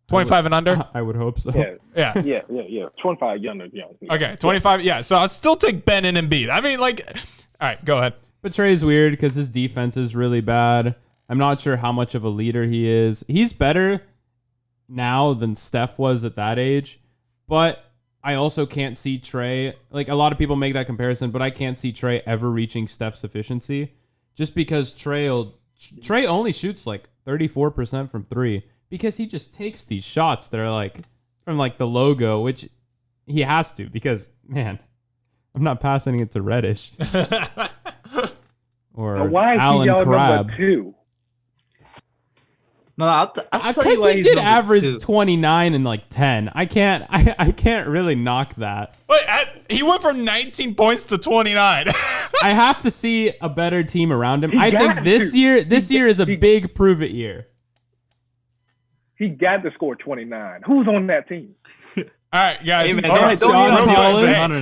25 and under? I would hope so. Yeah. 25 young. Okay, 25. Yeah, so I'll still take Ben and Embiid. I mean, like, all right, go ahead. But Trey's weird because his defense is really bad. I'm not sure how much of a leader he is. He's better now than Steph was at that age, but I also can't see Trey. Like, a lot of people make that comparison, but I can't see Trey ever reaching Steph's efficiency just because Trey only shoots like 34% from 3 because he just takes these shots that are like from like the logo, which he has to because, man, I'm not passing it to Reddish or why is Alan he y'all Crabbe. number 2? No, I'll tell you Because why he he's did number average 2. 29 and like 10. I can't really knock that. Wait, he went from 19 points to 29. I have to see a better team around him. I think this year is a big prove it year. He got to score 29. Who's on that team? All right, guys. Hey, man, hold on.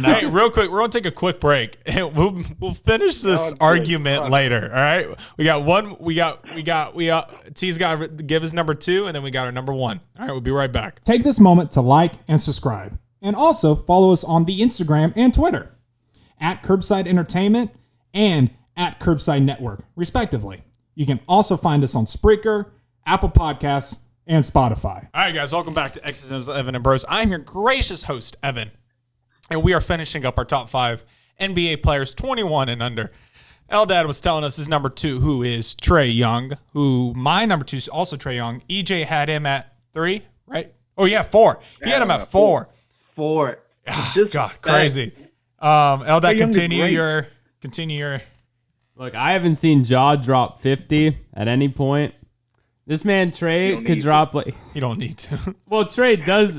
John Real quick, we're gonna take a quick break. We'll finish this argument later. All right, we got one. We got. T's got to give his number 2, and then we got our number 1. All right, we'll be right back. Take this moment to like and subscribe, and also follow us on the Instagram and Twitter at Curbside Entertainment and at Curbside Network, respectively. You can also find us on Spreaker, Apple Podcasts, and Spotify. All right, guys, welcome back to X's and O's, Evan and Bros. I'm your gracious host, Evan, and we are finishing up our top 5 NBA players 21 and under. Eldad was telling us his number 2, who is Trae Young, who my number 2 is also Trae Young. EJ had him at 3, right? Oh, yeah, 4. He had him at 4. 4. God, crazy. Eldad, continue your. Look, I haven't seen Ja drop 50 at any point. This man Trae could drop like You don't need to. Well, Trae does.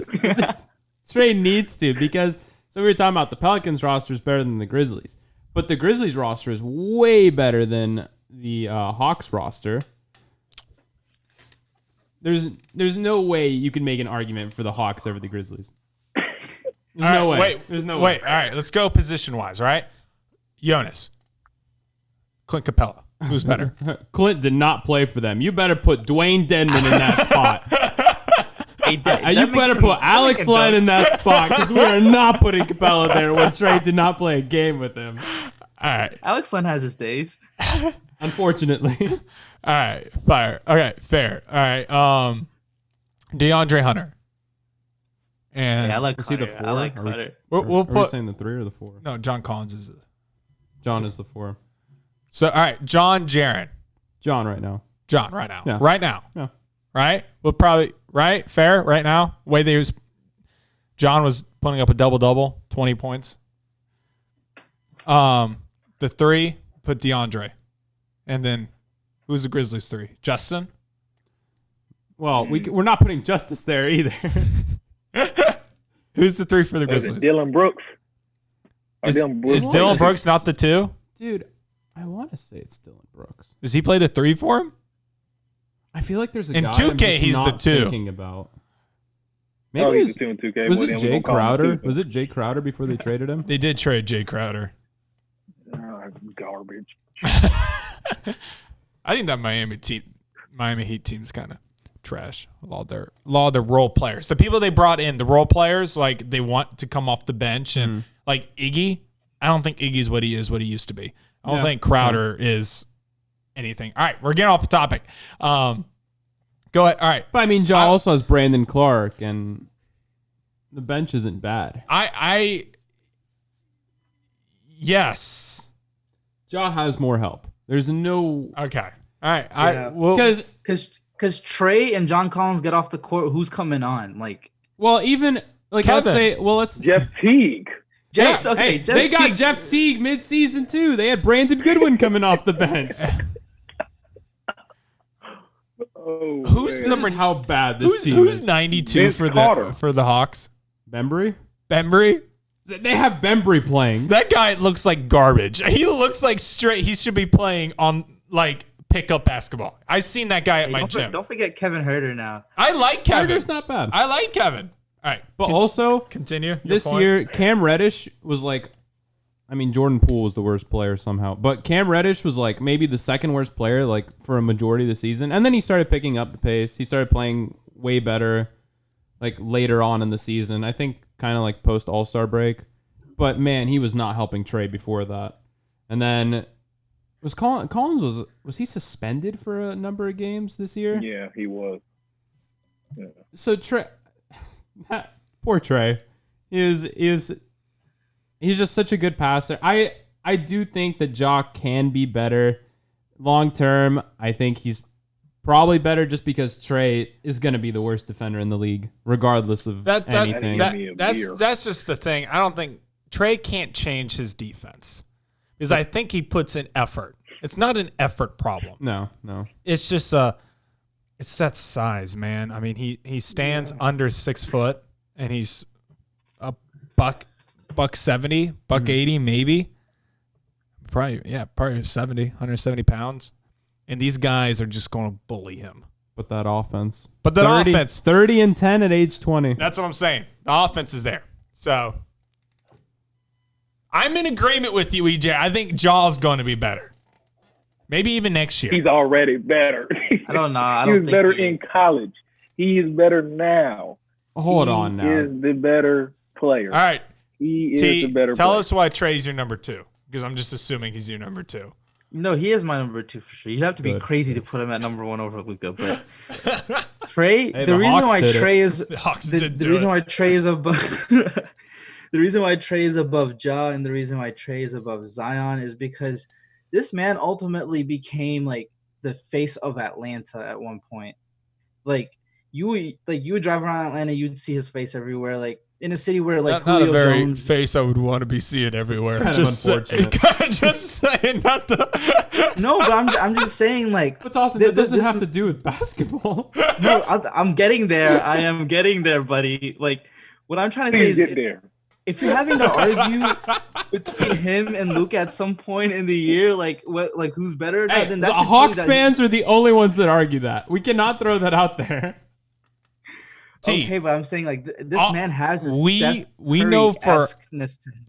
Trae needs to because we were talking about the Pelicans roster is better than the Grizzlies, but the Grizzlies roster is way better than the Hawks roster. There's no way you can make an argument for the Hawks over the Grizzlies. There's no way. There's no way. All right, let's go position wise. All right, Jonas, Clint Capella. Who's better? Clint did not play for them. You better put Dwayne Dedman in that spot. You better put Alex Len in that spot because we are not putting Capella there when Trae did not play a game with him. All right. Alex Len has his days. Unfortunately. All right. Fire. Okay. Fair. All right. DeAndre Hunter. And I like is he the 4? I like Hunter. We'll are we saying the 3 or the 4? No, John Collins is. John is the 4. So, all right, John Jaren. John right now. John right now. Yeah. Right now. Yeah. Right? We'll probably, right? Fair right now. Way they was, John was putting up a double-double, 20 points. The 3, put DeAndre. And then, who's the Grizzlies 3? Justin? Well, we're not putting Justice there either. Who's the 3 for the Was Grizzlies? it Dylan Brooks? Is Dylan Brooks not the 2? Dude, I want to say it's Dylan Brooks. Does he play the 3 for him? I feel like there's a in guy 2K. I'm just He's not the 2. thinking about. Maybe Oh, it he's was, the 2 in 2K. was Well, it then we Jay gonna call him Crowder? two. Was it Jay Crowder before they traded him? They did trade Jay Crowder. Garbage. I think that Miami Heat team's kind of trash. A lot of their role players, the people they brought in, the role players, like they want to come off the bench, and like Iggy. I don't think Iggy's what he used to be. I don't think Crowder is anything. All right, we're getting off the topic. Go ahead. All right, but I mean, Ja also has Brandon Clark, and the bench isn't bad. Yes. Ja has more help. There's no. Okay. All right. Because Trey and John Collins get off the court, who's coming on? Like, well, even like Kevin. I'd say, well, let's Jeff Teague. Jeff, hey, okay, hey, Jeff they got Teague. Jeff Teague mid-season too. They had Brandon Goodwin coming off the bench. Oh, Who's man. This is how bad this team who's is. 92 Vince Carter. for the Hawks? Bembry? Bembry? They have Bembry playing. That guy looks like garbage. He looks like straight. He should be playing on like pickup basketball. I seen that guy at my gym. Don't forget Kevin Herter now. I like Kevin. Herter's not bad. I like Kevin. All right, But also, continue. Your this point. year, Cam Reddish was like, I mean, Jordan Poole was the worst player somehow, but Cam Reddish was like maybe the second worst player like for a majority of the season. And then he started picking up the pace. He started playing way better like later on in the season. I think kind of like post All-Star break. But man, he was not helping Trey before that. And then was Collins was he suspended for a number of games this year? Yeah, he was. Yeah. So Trey, poor Trey, he's just such a good passer. I do think that Ja can be better long term. I think he's probably better just because Trey is going to be the worst defender in the league, regardless of anything. That's just the thing. I don't think Trey can't change his defense because I think he puts in effort. It's not an effort problem. No. It's just it's that size, man. I mean, he stands under 6 foot and he's a buck 70, buck 80 maybe. Probably 170 pounds. And these guys are just going to bully him. But that offense. 30 and 10 at age 20. That's what I'm saying. The offense is there. So I'm in agreement with you, EJ. I think Jaw's going to be better. Maybe even next year. He's already better. I don't know. He was better in college. He is better now. Hold on now. He is the better player. All right. He is the better tell player. us why Trey's your number 2. Because I'm just assuming he's your number 2. No, he is my number 2 for sure. You'd have to be crazy to put him at number 1 over Luka. But Trey, Hey, the reason Hawks why did Trey is The Hawks the did do reason it. why Trey is above the reason why Trey is above Ja and the reason why Trey is above Zion is because this man ultimately became like the face of Atlanta at one point. Like you would drive around Atlanta, you'd see his face everywhere. Like in a city where like not a Julio very Jones, face I would want to be seeing everywhere. It's kind of unfortunate. Just saying, not the. no, but I'm just saying like. But Tahsin, that doesn't have to do with basketball. No, I'm getting there. I am getting there, buddy. Like what I'm trying to say Please is get there. if you're having to argue between him and Luke at some point in the year, like who's better, Hey, then the that's Hawks fans are the only ones that argue that. We cannot throw that out there. Okay, but I'm saying like this man has a we know for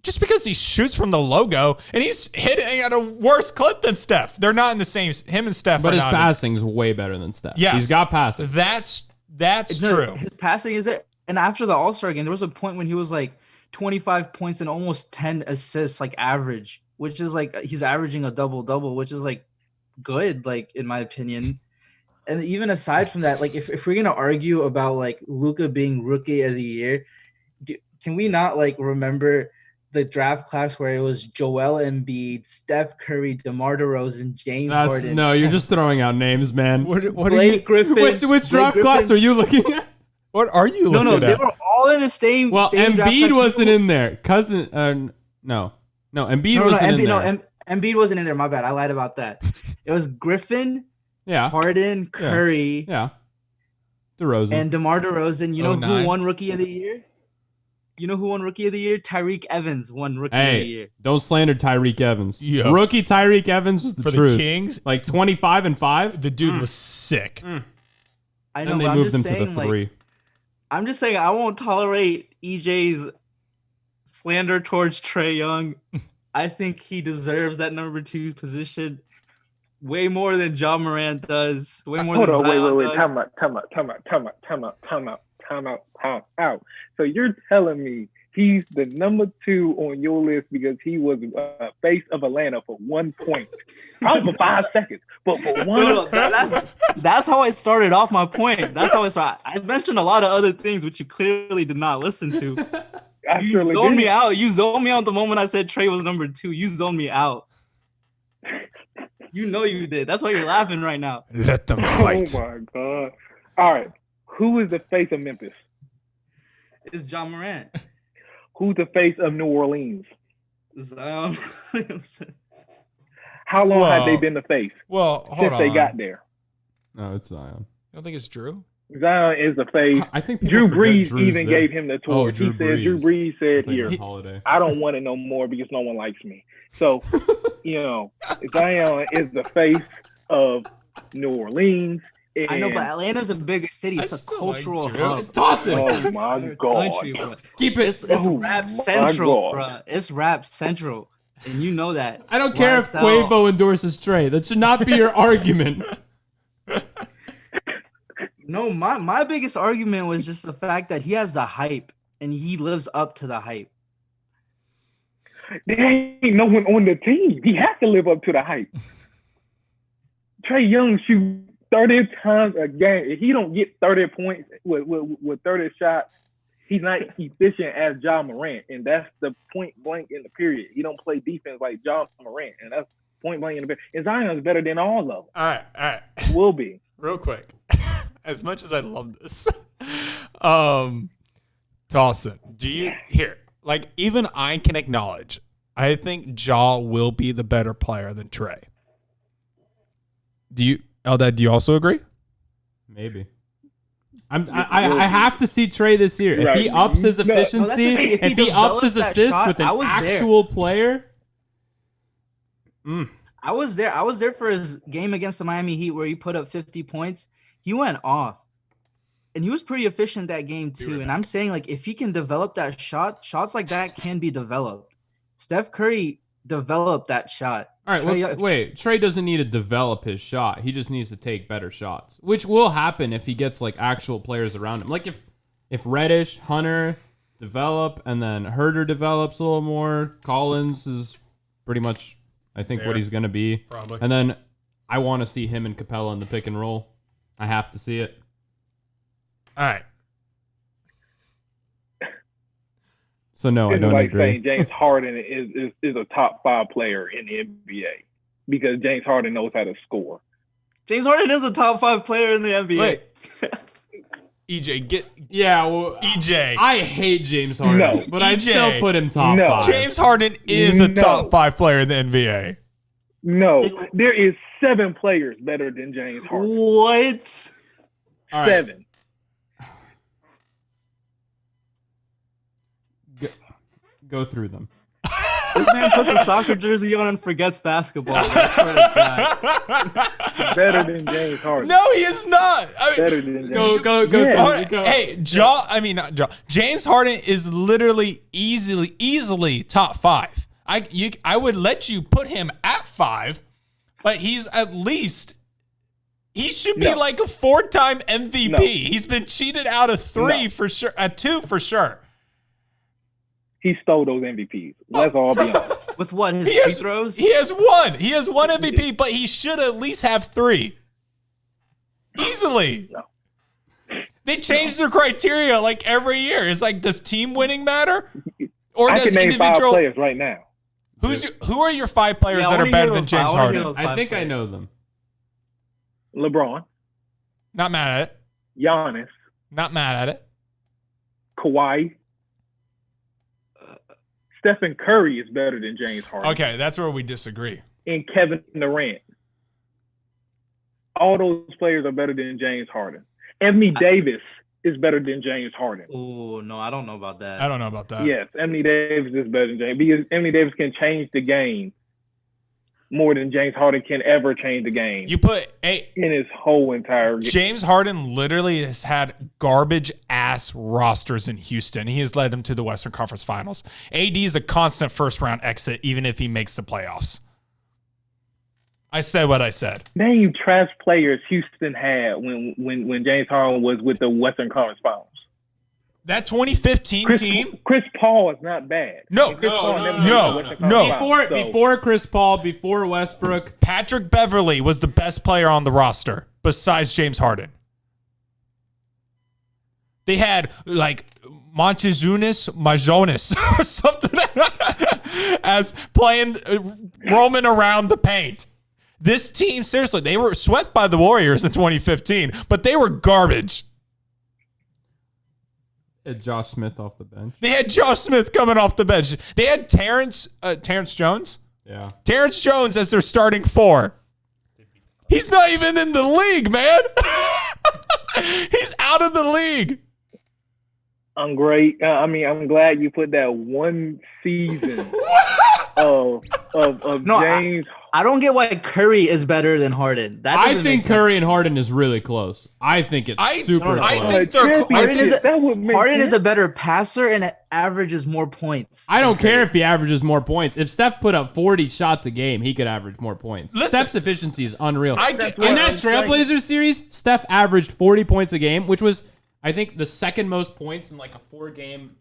just because he shoots from the logo and he's hitting at a worse clip than Steph. They're not in the same. Him and Steph, But are his not passing's way better than Steph. Yes. He's got passing. That's true. His passing is there, and after the All-Star game, there was a point when he was like 25 points and almost 10 assists, like average, which is like he's averaging a double-double, which is like good, like in my opinion. And even aside from that, like if we're gonna argue about like Luka being Rookie of the Year, can we not like remember the draft class where it was Joel Embiid, Steph Curry, DeMar DeRozan, James Harden? No, you're just throwing out names, man. What are Blake you? Griffin. Which draft class are you looking at? What are you looking No, at? they were all in the same. Well, same draft Embiid class. wasn't in there. Embiid wasn't in there. Embiid wasn't in there. My bad. I lied about that. It was Griffin, Yeah, Harden, Curry, yeah. DeRozan. and DeMar DeRozan. You know 09. who won Rookie of the Year? Tyreek Evans won Rookie of the Year. Don't slander Tyreek Evans. Yeah. Rookie Tyreek Evans was the For truth. the Kings, Like 25 and 5. the dude was sick. I know, And they but moved I'm him just to the saying, like, 3. I'm just saying I won't tolerate EJ's slander towards Trae Young I think he deserves that number 2 position way more than John Morant does. Way more Hold than on, Zion wait. does. Time out. So you're telling me he's the number 2 on your list because he was face of Atlanta for 1 point, probably for 5 seconds, but for one. No, that's how I started off my point. That's how I started. I mentioned a lot of other things which you clearly did not listen to. You zoned me out. You zoned me out the moment I said Trey was number 2. You zoned me out. You know you did. That's why you're laughing right now. Let them fight. Oh my God! All right, who is the face of Memphis? It's John Morant. Who's the face of New Orleans? Zion. How long have they been the face? Well, hold since on. they got there. No, it's Zion. You don't think it's Drew? Zion is the face. I think Drew Brees Drew's even there. gave him the torch. Drew Brees said, "Here, I don't want it no more because no one likes me." So, Zion is the face of New Orleans. I know, but Atlanta's a bigger city. It's a cultural hub. Toss it. Oh my God! Keep it. It's rap central, bro. It's rap central, and you know that. I don't care if Quavo endorses Trey. That should not be your argument. No, my biggest argument was just the fact that he has the hype and he lives up to the hype. There ain't no one on the team. He has to live up to the hype. Trey Young shoots 30 times a game. If he don't get 30 points with 30 shots, he's not efficient as John Morant, and that's the point blank in the period. He don't play defense like John Morant, and that's point blank in the period. And Zion's better than all of them. All right. Will be. Real quick. As much as I love this, Tahsin, even I can acknowledge, I think Ja will be the better player than Trey. Eldad, do you also agree? Maybe. I have to see Trey this year. If he ups his efficiency, if he ups his assists with an actual player. I was there for his game against the Miami Heat where he put up 50 points. He went off. And he was pretty efficient that game too. And I'm saying, like, if he can develop that shots like that can be developed. Steph Curry developed that shot. All right, wait. Trey doesn't need to develop his shot. He just needs to take better shots, which will happen if he gets like actual players around him. Like if Reddish, Hunter develop, and then Herter develops a little more. Collins is pretty much, I think, what he's going to be. Probably. And then I want to see him and Capella in the pick and roll. I have to see it. All right. So no, I don't like agree. Saying James Harden is a top 5 player in the NBA because James Harden knows how to score. James Harden is a top 5 player in the NBA. Wait. EJ, EJ. I hate James Harden, but I'd still put him top 5. James Harden is a top 5 player in the NBA. No, there is 7 players better than James Harden. What? 7. Go through them. This man puts a soccer jersey on and forgets basketball. Better than James Harden. No, he is not. Better than James. Go. Hey, James Harden is literally easily top 5. I would let you put him at 5, but he's at least. He should be like a 4-time MVP. No. He's been cheated out of 3 for sure, at 2 for sure. He stole those MVPs. Let's all be honest. With what? His free throws? He has 1. He has 1 MVP, but he should at least have 3. Easily. No. They change their criteria like every year. It's like, does team winning matter? Or I does can name individual 5 players right now. Who are your 5 players that are better than James Harden? I think I know them. LeBron. Not mad at it. Giannis. Not mad at it. Kawhi. Stephen Curry is better than James Harden. Okay, that's where we disagree. And Kevin Durant. All those players are better than James Harden. Anthony Davis is better than James Harden. Oh, no, I don't know about that. I don't know about that. Yes, Anthony Davis is better than James because Anthony Davis can change the game. more than James Harden can ever change the game. You put in his whole entire game. James Harden literally has had garbage ass rosters in Houston. He has led them to the Western Conference Finals. AD is a constant first round exit, even if he makes the playoffs. I said what I said. Name trash players Houston had when James Harden was with the Western Conference Finals. That 2015 team. Chris Paul is not bad. No. Before Chris Paul, before Westbrook, Patrick Beverley was the best player on the roster besides James Harden. They had like Montezunis Majonis or something as playing roaming around the paint. This team, seriously, they were swept by the Warriors in 2015, but they were garbage. Josh Smith off the bench. They had Josh Smith coming off the bench. They had Terrence Jones. Yeah. Terrence Jones as their starting 4. He's not even in the league, man. He's out of the league. I'm great. I'm glad you put that one season of James. I don't get why Curry is better than Harden. I think Curry and Harden is really close. I think it's super close. I think Harden is a better passer and averages more points. I don't care if he averages more points. If Steph put up 40 shots a game, he could average more points. Steph's efficiency is unreal. In that Trailblazers series, Steph averaged 40 points a game, which was, I think, the second most points in like a 4-game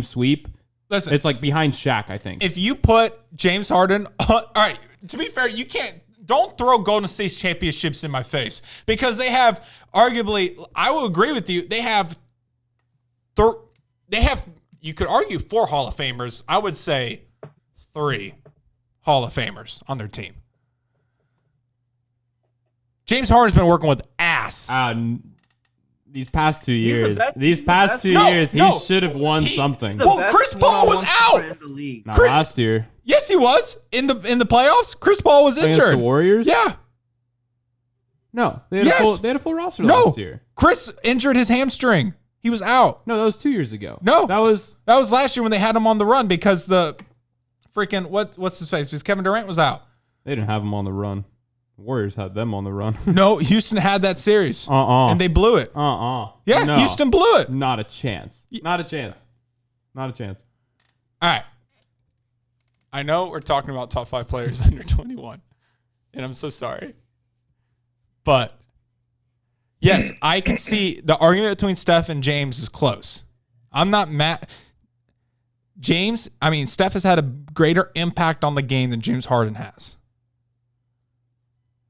sweep. Listen, it's like behind Shaq, I think. If you put James Harden, all right, to be fair, don't throw Golden State's championships in my face because they have arguably, I will agree with you, they have, you could argue 4 Hall of Famers. I would say 3 Hall of Famers on their team. James Harden's been working with ass. These past 2 years, he should have won something. Chris Paul was out. Not last year. Yes, he was in the playoffs. Chris Paul was injured. Against the Warriors. Yeah. No, they had a full roster last year. Chris injured his hamstring. He was out. No, that was 2 years ago. No, that was last year when they had him on the run because the freaking what's his face? Because Kevin Durant was out. They didn't have him on the run. Warriors had them on the run. No, Houston had that series. And they blew it. Yeah, no, Houston blew it. Not a chance. Not a chance. Not a chance. All right. I know we're talking about top 5 players under 21, and I'm so sorry. But, yes, I can see the argument between Steph and James is close. I'm not mad. Steph has had a greater impact on the game than James Harden has.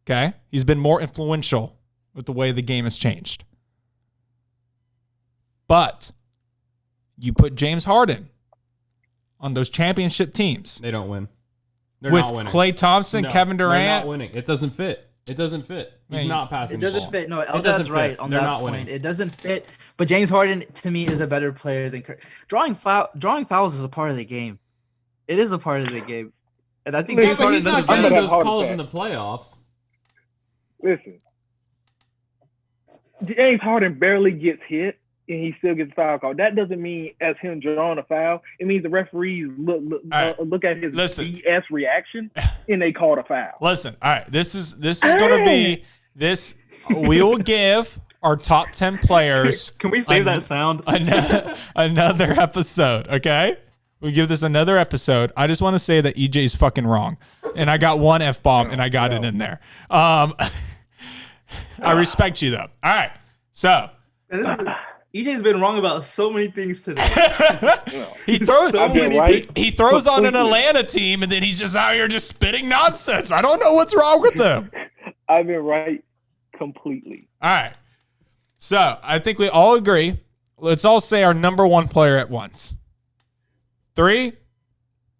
Okay? He's been more influential with the way the game has changed. But you put James Harden on those championship teams. They don't win. They're with not winning. Klay Thompson, Kevin Durant. They're not winning. It doesn't fit. He's not passing the ball. It doesn't fit. No, Eldad's right on that point. Winning. It doesn't fit. But James Harden, to me, is a better player than Curry. Drawing fouls is a part of the game. It is a part of the game. And I think James Harden he's not getting those calls in the playoffs. Listen, James Harden barely gets hit, and he still gets a foul call. That doesn't mean as him drawing a foul. It means the referees look at his BS reaction, and they called a foul. Listen, all right, this is going to be this. We will give our top 10 players. Can we save that sound? Another episode, okay? We give this another episode. I just want to say that EJ's fucking wrong, and I got one F-bomb, and I got it in there. I respect you though. All right, so EJ's been wrong about so many things today. He throws on an Atlanta team, and then he's just out here just spitting nonsense. I don't know what's wrong with him. I've been right completely. All right, so I think we all agree. Let's all say our number 1 player at once. 3,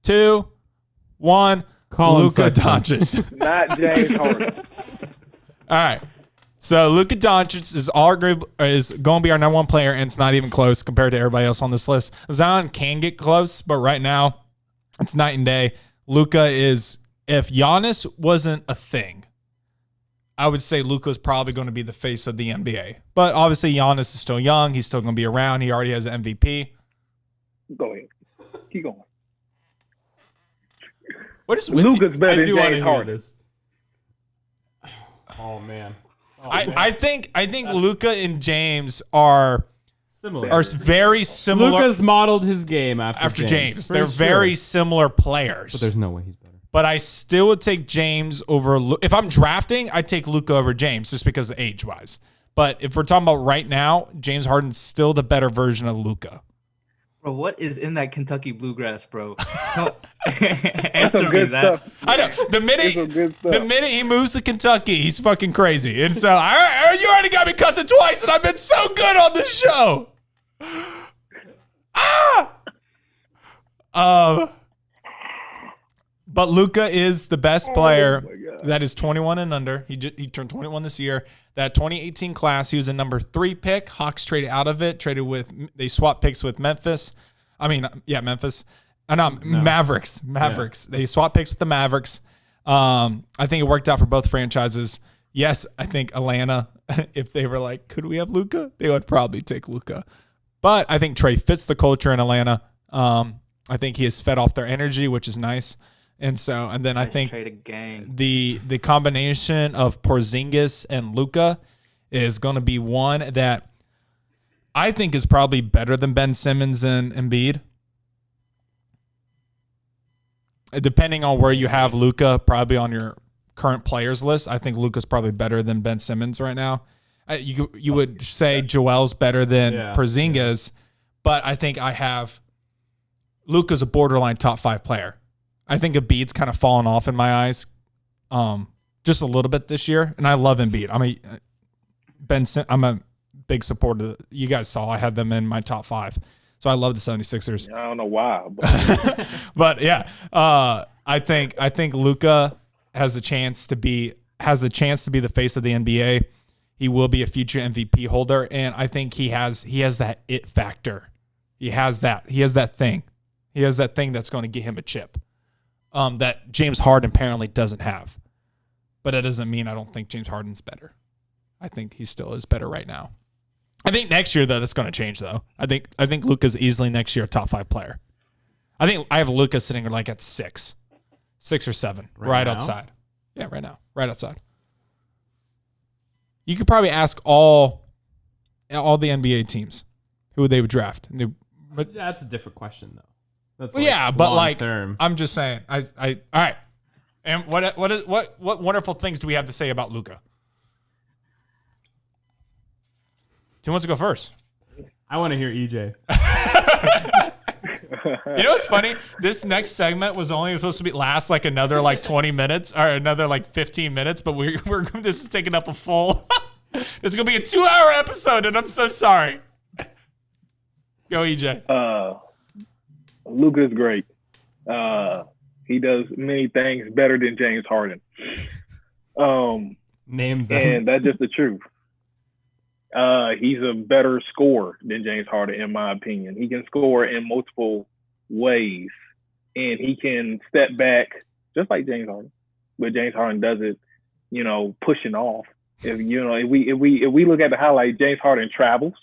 2, 1. Luka Doncic. Not James Harden. All right. So Luka Doncic is going to be our number 1 player, and it's not even close compared to everybody else on this list. Zion can get close, but right now it's night and day. Luka is, if Giannis wasn't a thing, I would say Luka is probably going to be the face of the NBA. But obviously Giannis is still young. He's still going to be around. He already has an MVP. Go ahead. Keep going. What is with you? Luka's better I than do want to James hear Harden. this. Oh man. I think Luka and James are Similar. very similar. Luka's modeled his game after James. for They're sure. very similar players. But there's no way he's better. But I still would take James over. If I'm drafting, I'd take Luka over James just because of age-wise. But if we're talking about right now, James Harden's still the better version of Luka. Bro, what is in that Kentucky bluegrass, bro? That's Answer some me good that. stuff. I know It's some good stuff. the minute he moves to Kentucky, he's fucking crazy. And so you already got me cussing twice, and I've been so good on this show. But Luka is the best player that is 21 and under. He turned 21 this year. That 2018 class, he was a number 3 pick. Hawks traded out of it. They swapped picks with Memphis. Memphis. Mavericks. Yeah. They swapped picks with the Mavericks. I think it worked out for both franchises. Yes, I think Atlanta, if they were like, could we have Luka? They would probably take Luka. But I think Trey fits the culture in Atlanta. I think he has fed off their energy, which is nice. And then I think the combination of Porzingis and Luka is going to be one that I think is probably better than Ben Simmons and Embiid. Depending on where you have Luka, probably on your current players list, I think Luka's probably better than Ben Simmons right now. You would say Joel's better than Porzingis, but I think I have Luka's a borderline top 5 player. I think Embiid's kind of fallen off in my eyes just a little bit this year, and I love Embiid. I'm a big supporter. You guys saw I had them in my top 5, so I love the 76ers. I don't know why, but yeah, I think Luka has the chance to be the face of the NBA. He will be a future MVP holder, and I think he has that it factor. He has that thing. He has that thing that's going to get him a chip. That James Harden apparently doesn't have. But that doesn't mean I don't think James Harden's better. I think he still is better right now. I think next year, though, that's going to change, though. I think Luka's easily next year a top 5 player. I think I have Luka sitting like at 6 or 7, right outside. Yeah, right now, right outside. You could probably ask all the NBA teams who they would draft. But that's a different question, though. That's but like term. I'm just saying. All right. And what wonderful things do we have to say about Luka? Who wants to go first? I want to hear EJ. You know what's funny? This next segment was only supposed to last like another like 20 minutes or another like 15 minutes, but we're this is taking up a full. This is gonna be a 2-hour episode, and I'm so sorry. Go EJ. Luka's great. He does many things better than James Harden. Name them. And that's just the truth. He's a better scorer than James Harden, in my opinion. He can score in multiple ways, and he can step back just like James Harden. But James Harden does it, pushing off. If we look at the highlight, James Harden travels.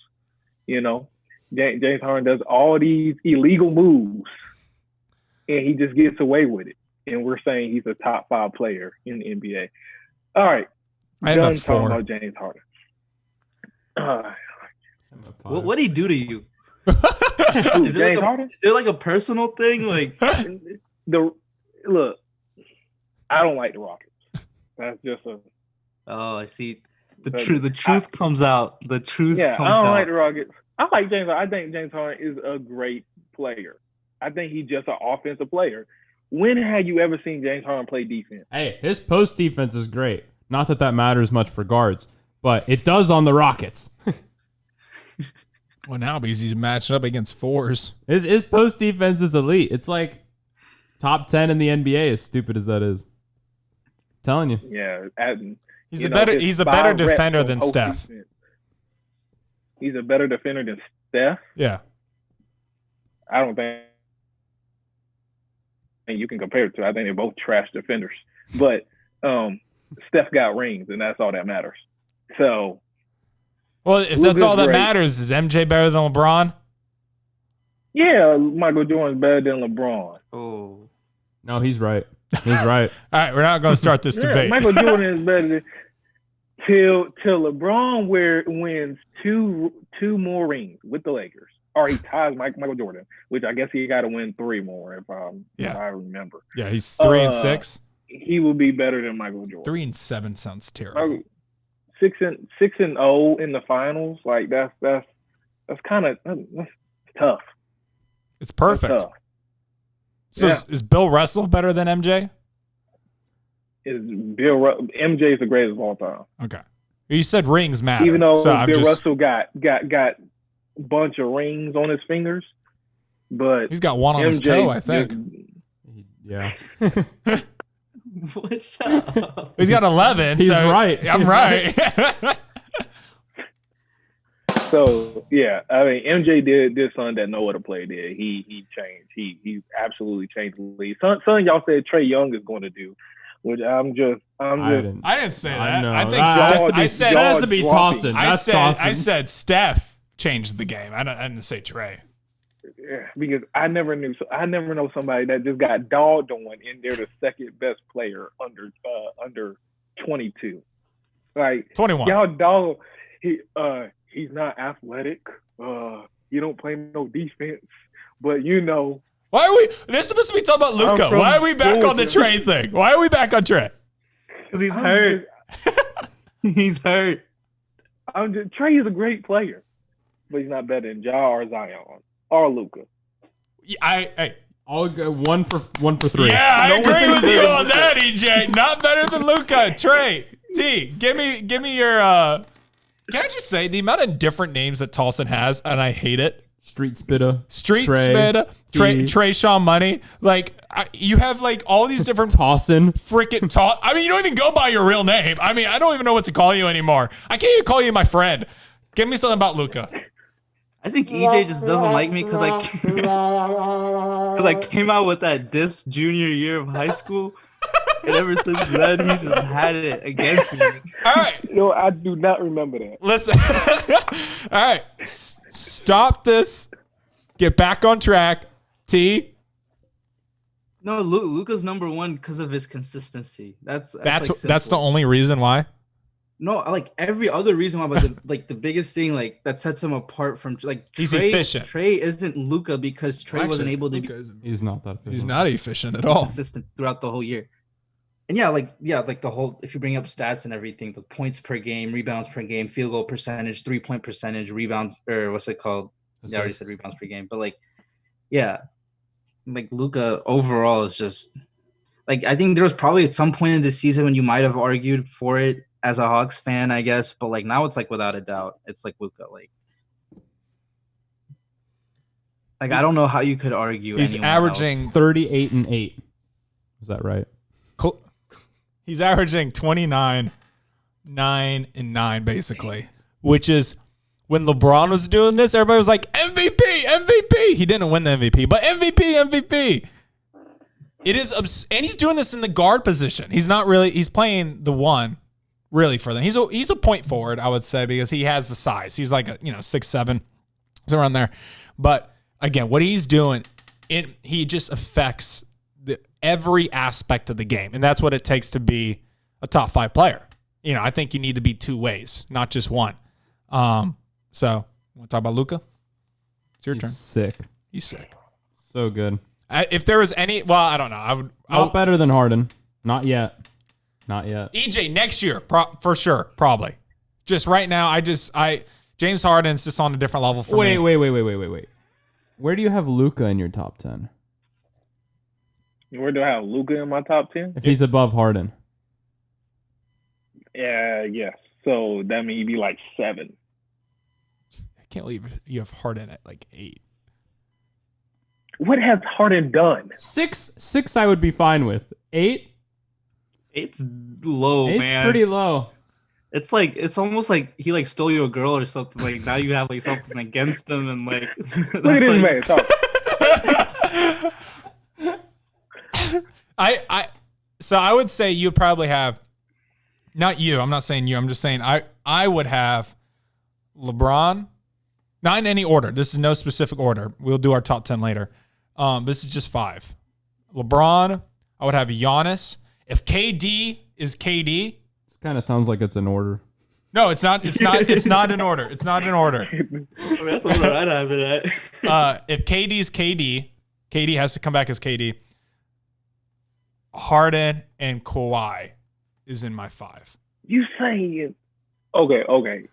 James Harden does all these illegal moves, and he just gets away with it. And we're saying he's a top 5 player in the NBA. All right, done talking about James Harden. What did he do to you? Is there like a personal thing? Like look, I don't like the Rockets. That's just a. Oh, I see. The truth comes out. The truth comes out. I don't like the Rockets. I like James Harden. I think James Harden is a great player. I think he's just an offensive player. When have you ever seen James Harden play defense? Hey, his post defense is great. Not that matters much for guards, but it does on the Rockets. Well, now because he's matching up against 4s. His post defense is elite. It's like top 10 in the NBA, as stupid as that is. I'm telling you. Yeah. He's a better defender than Steph. Defense. He's a better defender than Steph? Yeah. I don't think you can compare it to. I think they're both trash defenders. But Steph got rings, and that's all that matters. So, well, if that's all that matters, is MJ better than LeBron? Yeah, Michael Jordan's better than LeBron. Oh, No, he's right. He's right. All right, we're not going to start this debate. Michael Jordan is better than till LeBron wins two more rings with the Lakers, or he ties Michael Jordan, which I guess he got to win 3 more if I remember. Yeah, he's 3 and 6. He will be better than Michael Jordan. 3 and 7 sounds terrible. 6-0 in the finals, like that's kind of tough. It's perfect. That's tough. So Yeah. is Bill Russell better than MJ? MJ is the greatest of all time. Okay. You said rings matter. Even though so Bill Russell got a bunch of rings on his fingers, but he's got one on his toe, I think. Yeah. Shut up. He's got 11. He's so right. I'm He's right. So yeah, I mean MJ did something that no other player did. He changed. He absolutely changed the league. Something y'all said Trae Young is going to do, which I didn't say that. know. I think That has to be dropping. Tahsin. I That's said Tahsin. I said Steph changed the game. I didn't say Trae. Yeah, because I never know somebody that just got dogged on and they're the second best player under 22. Like 21. y'all dog. He's not athletic. He don't play no defense. But Why are we? This is supposed to be talking about Luka. from Why are we back on the Georgia. Trae thing? Why are we back on Trae? Because he's hurt. He's hurt. Trae is a great player, but he's not better than Ja or Zion or Luka. Hey. I'll go 1 for 3. Yeah, I No one agree thinks with better you than on Luka. that, EJ. Not better than Luka. Trae, T, give me your. Can I just say the amount of different names that Tolson has, and I hate it. Street Spitter. Street Trae, Spitter, T. Trey Sean Money. Like you have like all these different Tahsin. freaking talk. I mean, you don't even go by your real name. I mean, I don't even know what to call you anymore. I can't even call you my friend. Give me something about Luka. I think EJ just doesn't like me because I came out with that diss junior year of high school, and ever since then he's just had it against me. All right, I do not remember that. listen. All right, stop this. Get back on track. T. No, Luka's number 1 because of his consistency. That's That's like, the simple. only reason why. No, like every other reason why, but the biggest thing like that sets him apart from like He's Trae, efficient. Trae isn't Luka because Trae wasn't able to be He's not that efficient. He's not efficient at all. consistent throughout the whole year. And like the whole, if you bring up stats and everything, the points per game, rebounds per game, field goal percentage, 3-point percentage, rebounds, or what's it called? Yeah, I already said rebounds per game, but like, yeah, like Luka overall is just like, I think there was probably at some point in the season when you might have argued for it as a Hawks fan, I guess, but like now it's like without a doubt, it's like Luka. Like I don't know how you could argue. He's anyone averaging else. 38 and 8. Is that right? He's averaging 29, 9, and 9, basically, which is when LeBron was doing this, everybody was like, MVP. He didn't win the MVP, but MVP. It is, and he's doing this in the guard position. He's not really, he's playing the 1 really for them. He's a point forward, I would say, because he has the size. He's like, 6'7", so around there. But again, what he's doing, he just affects every aspect of the game, and that's what it takes to be a top 5 player. I think you need to be 2 ways, not just one. So want to talk about Luka? It's your turn. Sick. He's sick. So good. If there was any, well, I don't know. I would Not better than Harden. Not yet. EJ next year, for sure, probably. Just right now, James Harden's just on a different level for me. Wait. Where do you have Luka in your top 10? Where do I have Luka in my top 10? If he's above Harden. Yeah, yes. So that means he'd be like 7. I can't believe you have Harden at like 8. What has Harden done? 6 I would be fine with. 8? It's low, It's man. pretty low. It's like it's almost like he like stole you a girl or something. Like now you have like something against them and like. Look at this man talk. So I would say you probably have, not you. I'm not saying you. I'm just saying I would have LeBron, not in any order. This is no specific order. We'll do our top 10 later. This is just 5. LeBron, I would have Giannis. If KD is KD, This kind of sounds like it's in order. no, it's not. It's not. It's not in order. It's not in order. I mean, that's what I'd have it at. If KD is KD, KD has to come back as KD. Harden and Kawhi is in my 5. You saying okay.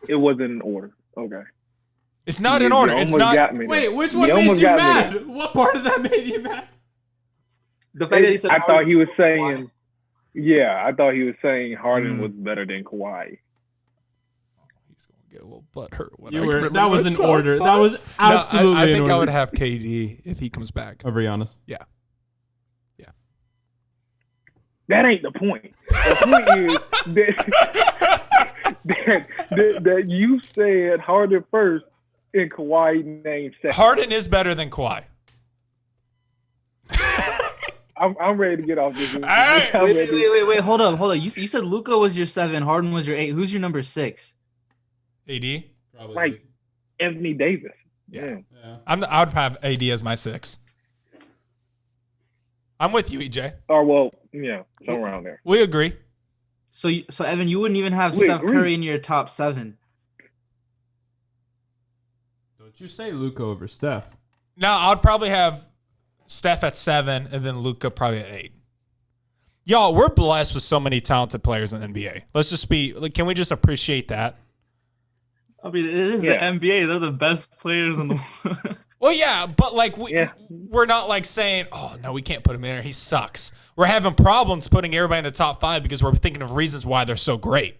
It wasn't in order. Okay. It's not in You order. It's almost not. got me Wait, there. which one You made almost you got me mad? there. What part of that made you mad? The fact that he said I thought Harden- he was saying, yeah, I thought he was saying Harden Mm. was better than Kawhi. He's gonna get a little butthurt. when You I were. really That was in talk order. about That was it. absolutely No, I in think I order. would have KD if he comes back. Over Giannis. That ain't the point. The point is that you said Harden first and Kawhi named second. Harden is better than Kawhi. I'm ready to get off this. right. I'm ready to- Wait. Hold up. You said Luka was your 7, Harden was your 8. Who's your number 6? AD. Probably. Like Anthony Davis. Yeah. Yeah. I would have AD as my 6. I'm with you, EJ. Or well, somewhere around there. We agree. So Evan, you wouldn't even have We Steph agree. Curry in your top 7. Don't you say Luka over Steph? No, I'd probably have Steph at 7 and then Luka probably at 8. Y'all, we're blessed with so many talented players in the NBA. Let's just be like, can we just appreciate that? I mean, it is Yeah. the NBA. They're the best players in the world. Well, yeah, but like Yeah. we're not like saying, oh no, we can't put him in there. He sucks. We're having problems putting everybody in the top 5 because we're thinking of reasons why they're so great.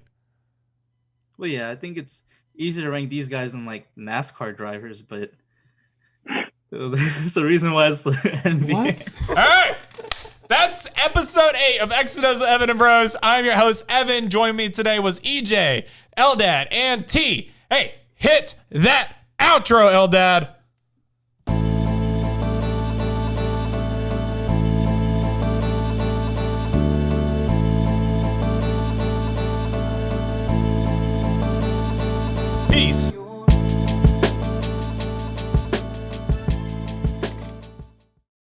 Well, yeah, I think it's easy to rank these guys than like NASCAR drivers, but there's the reason why it's the NBA. What? All right. That's episode 8 of Exodus with Evan and Bros. I'm your host, Evan. Joining me today was EJ, Eldad, and T. Hey, hit that outro, Eldad.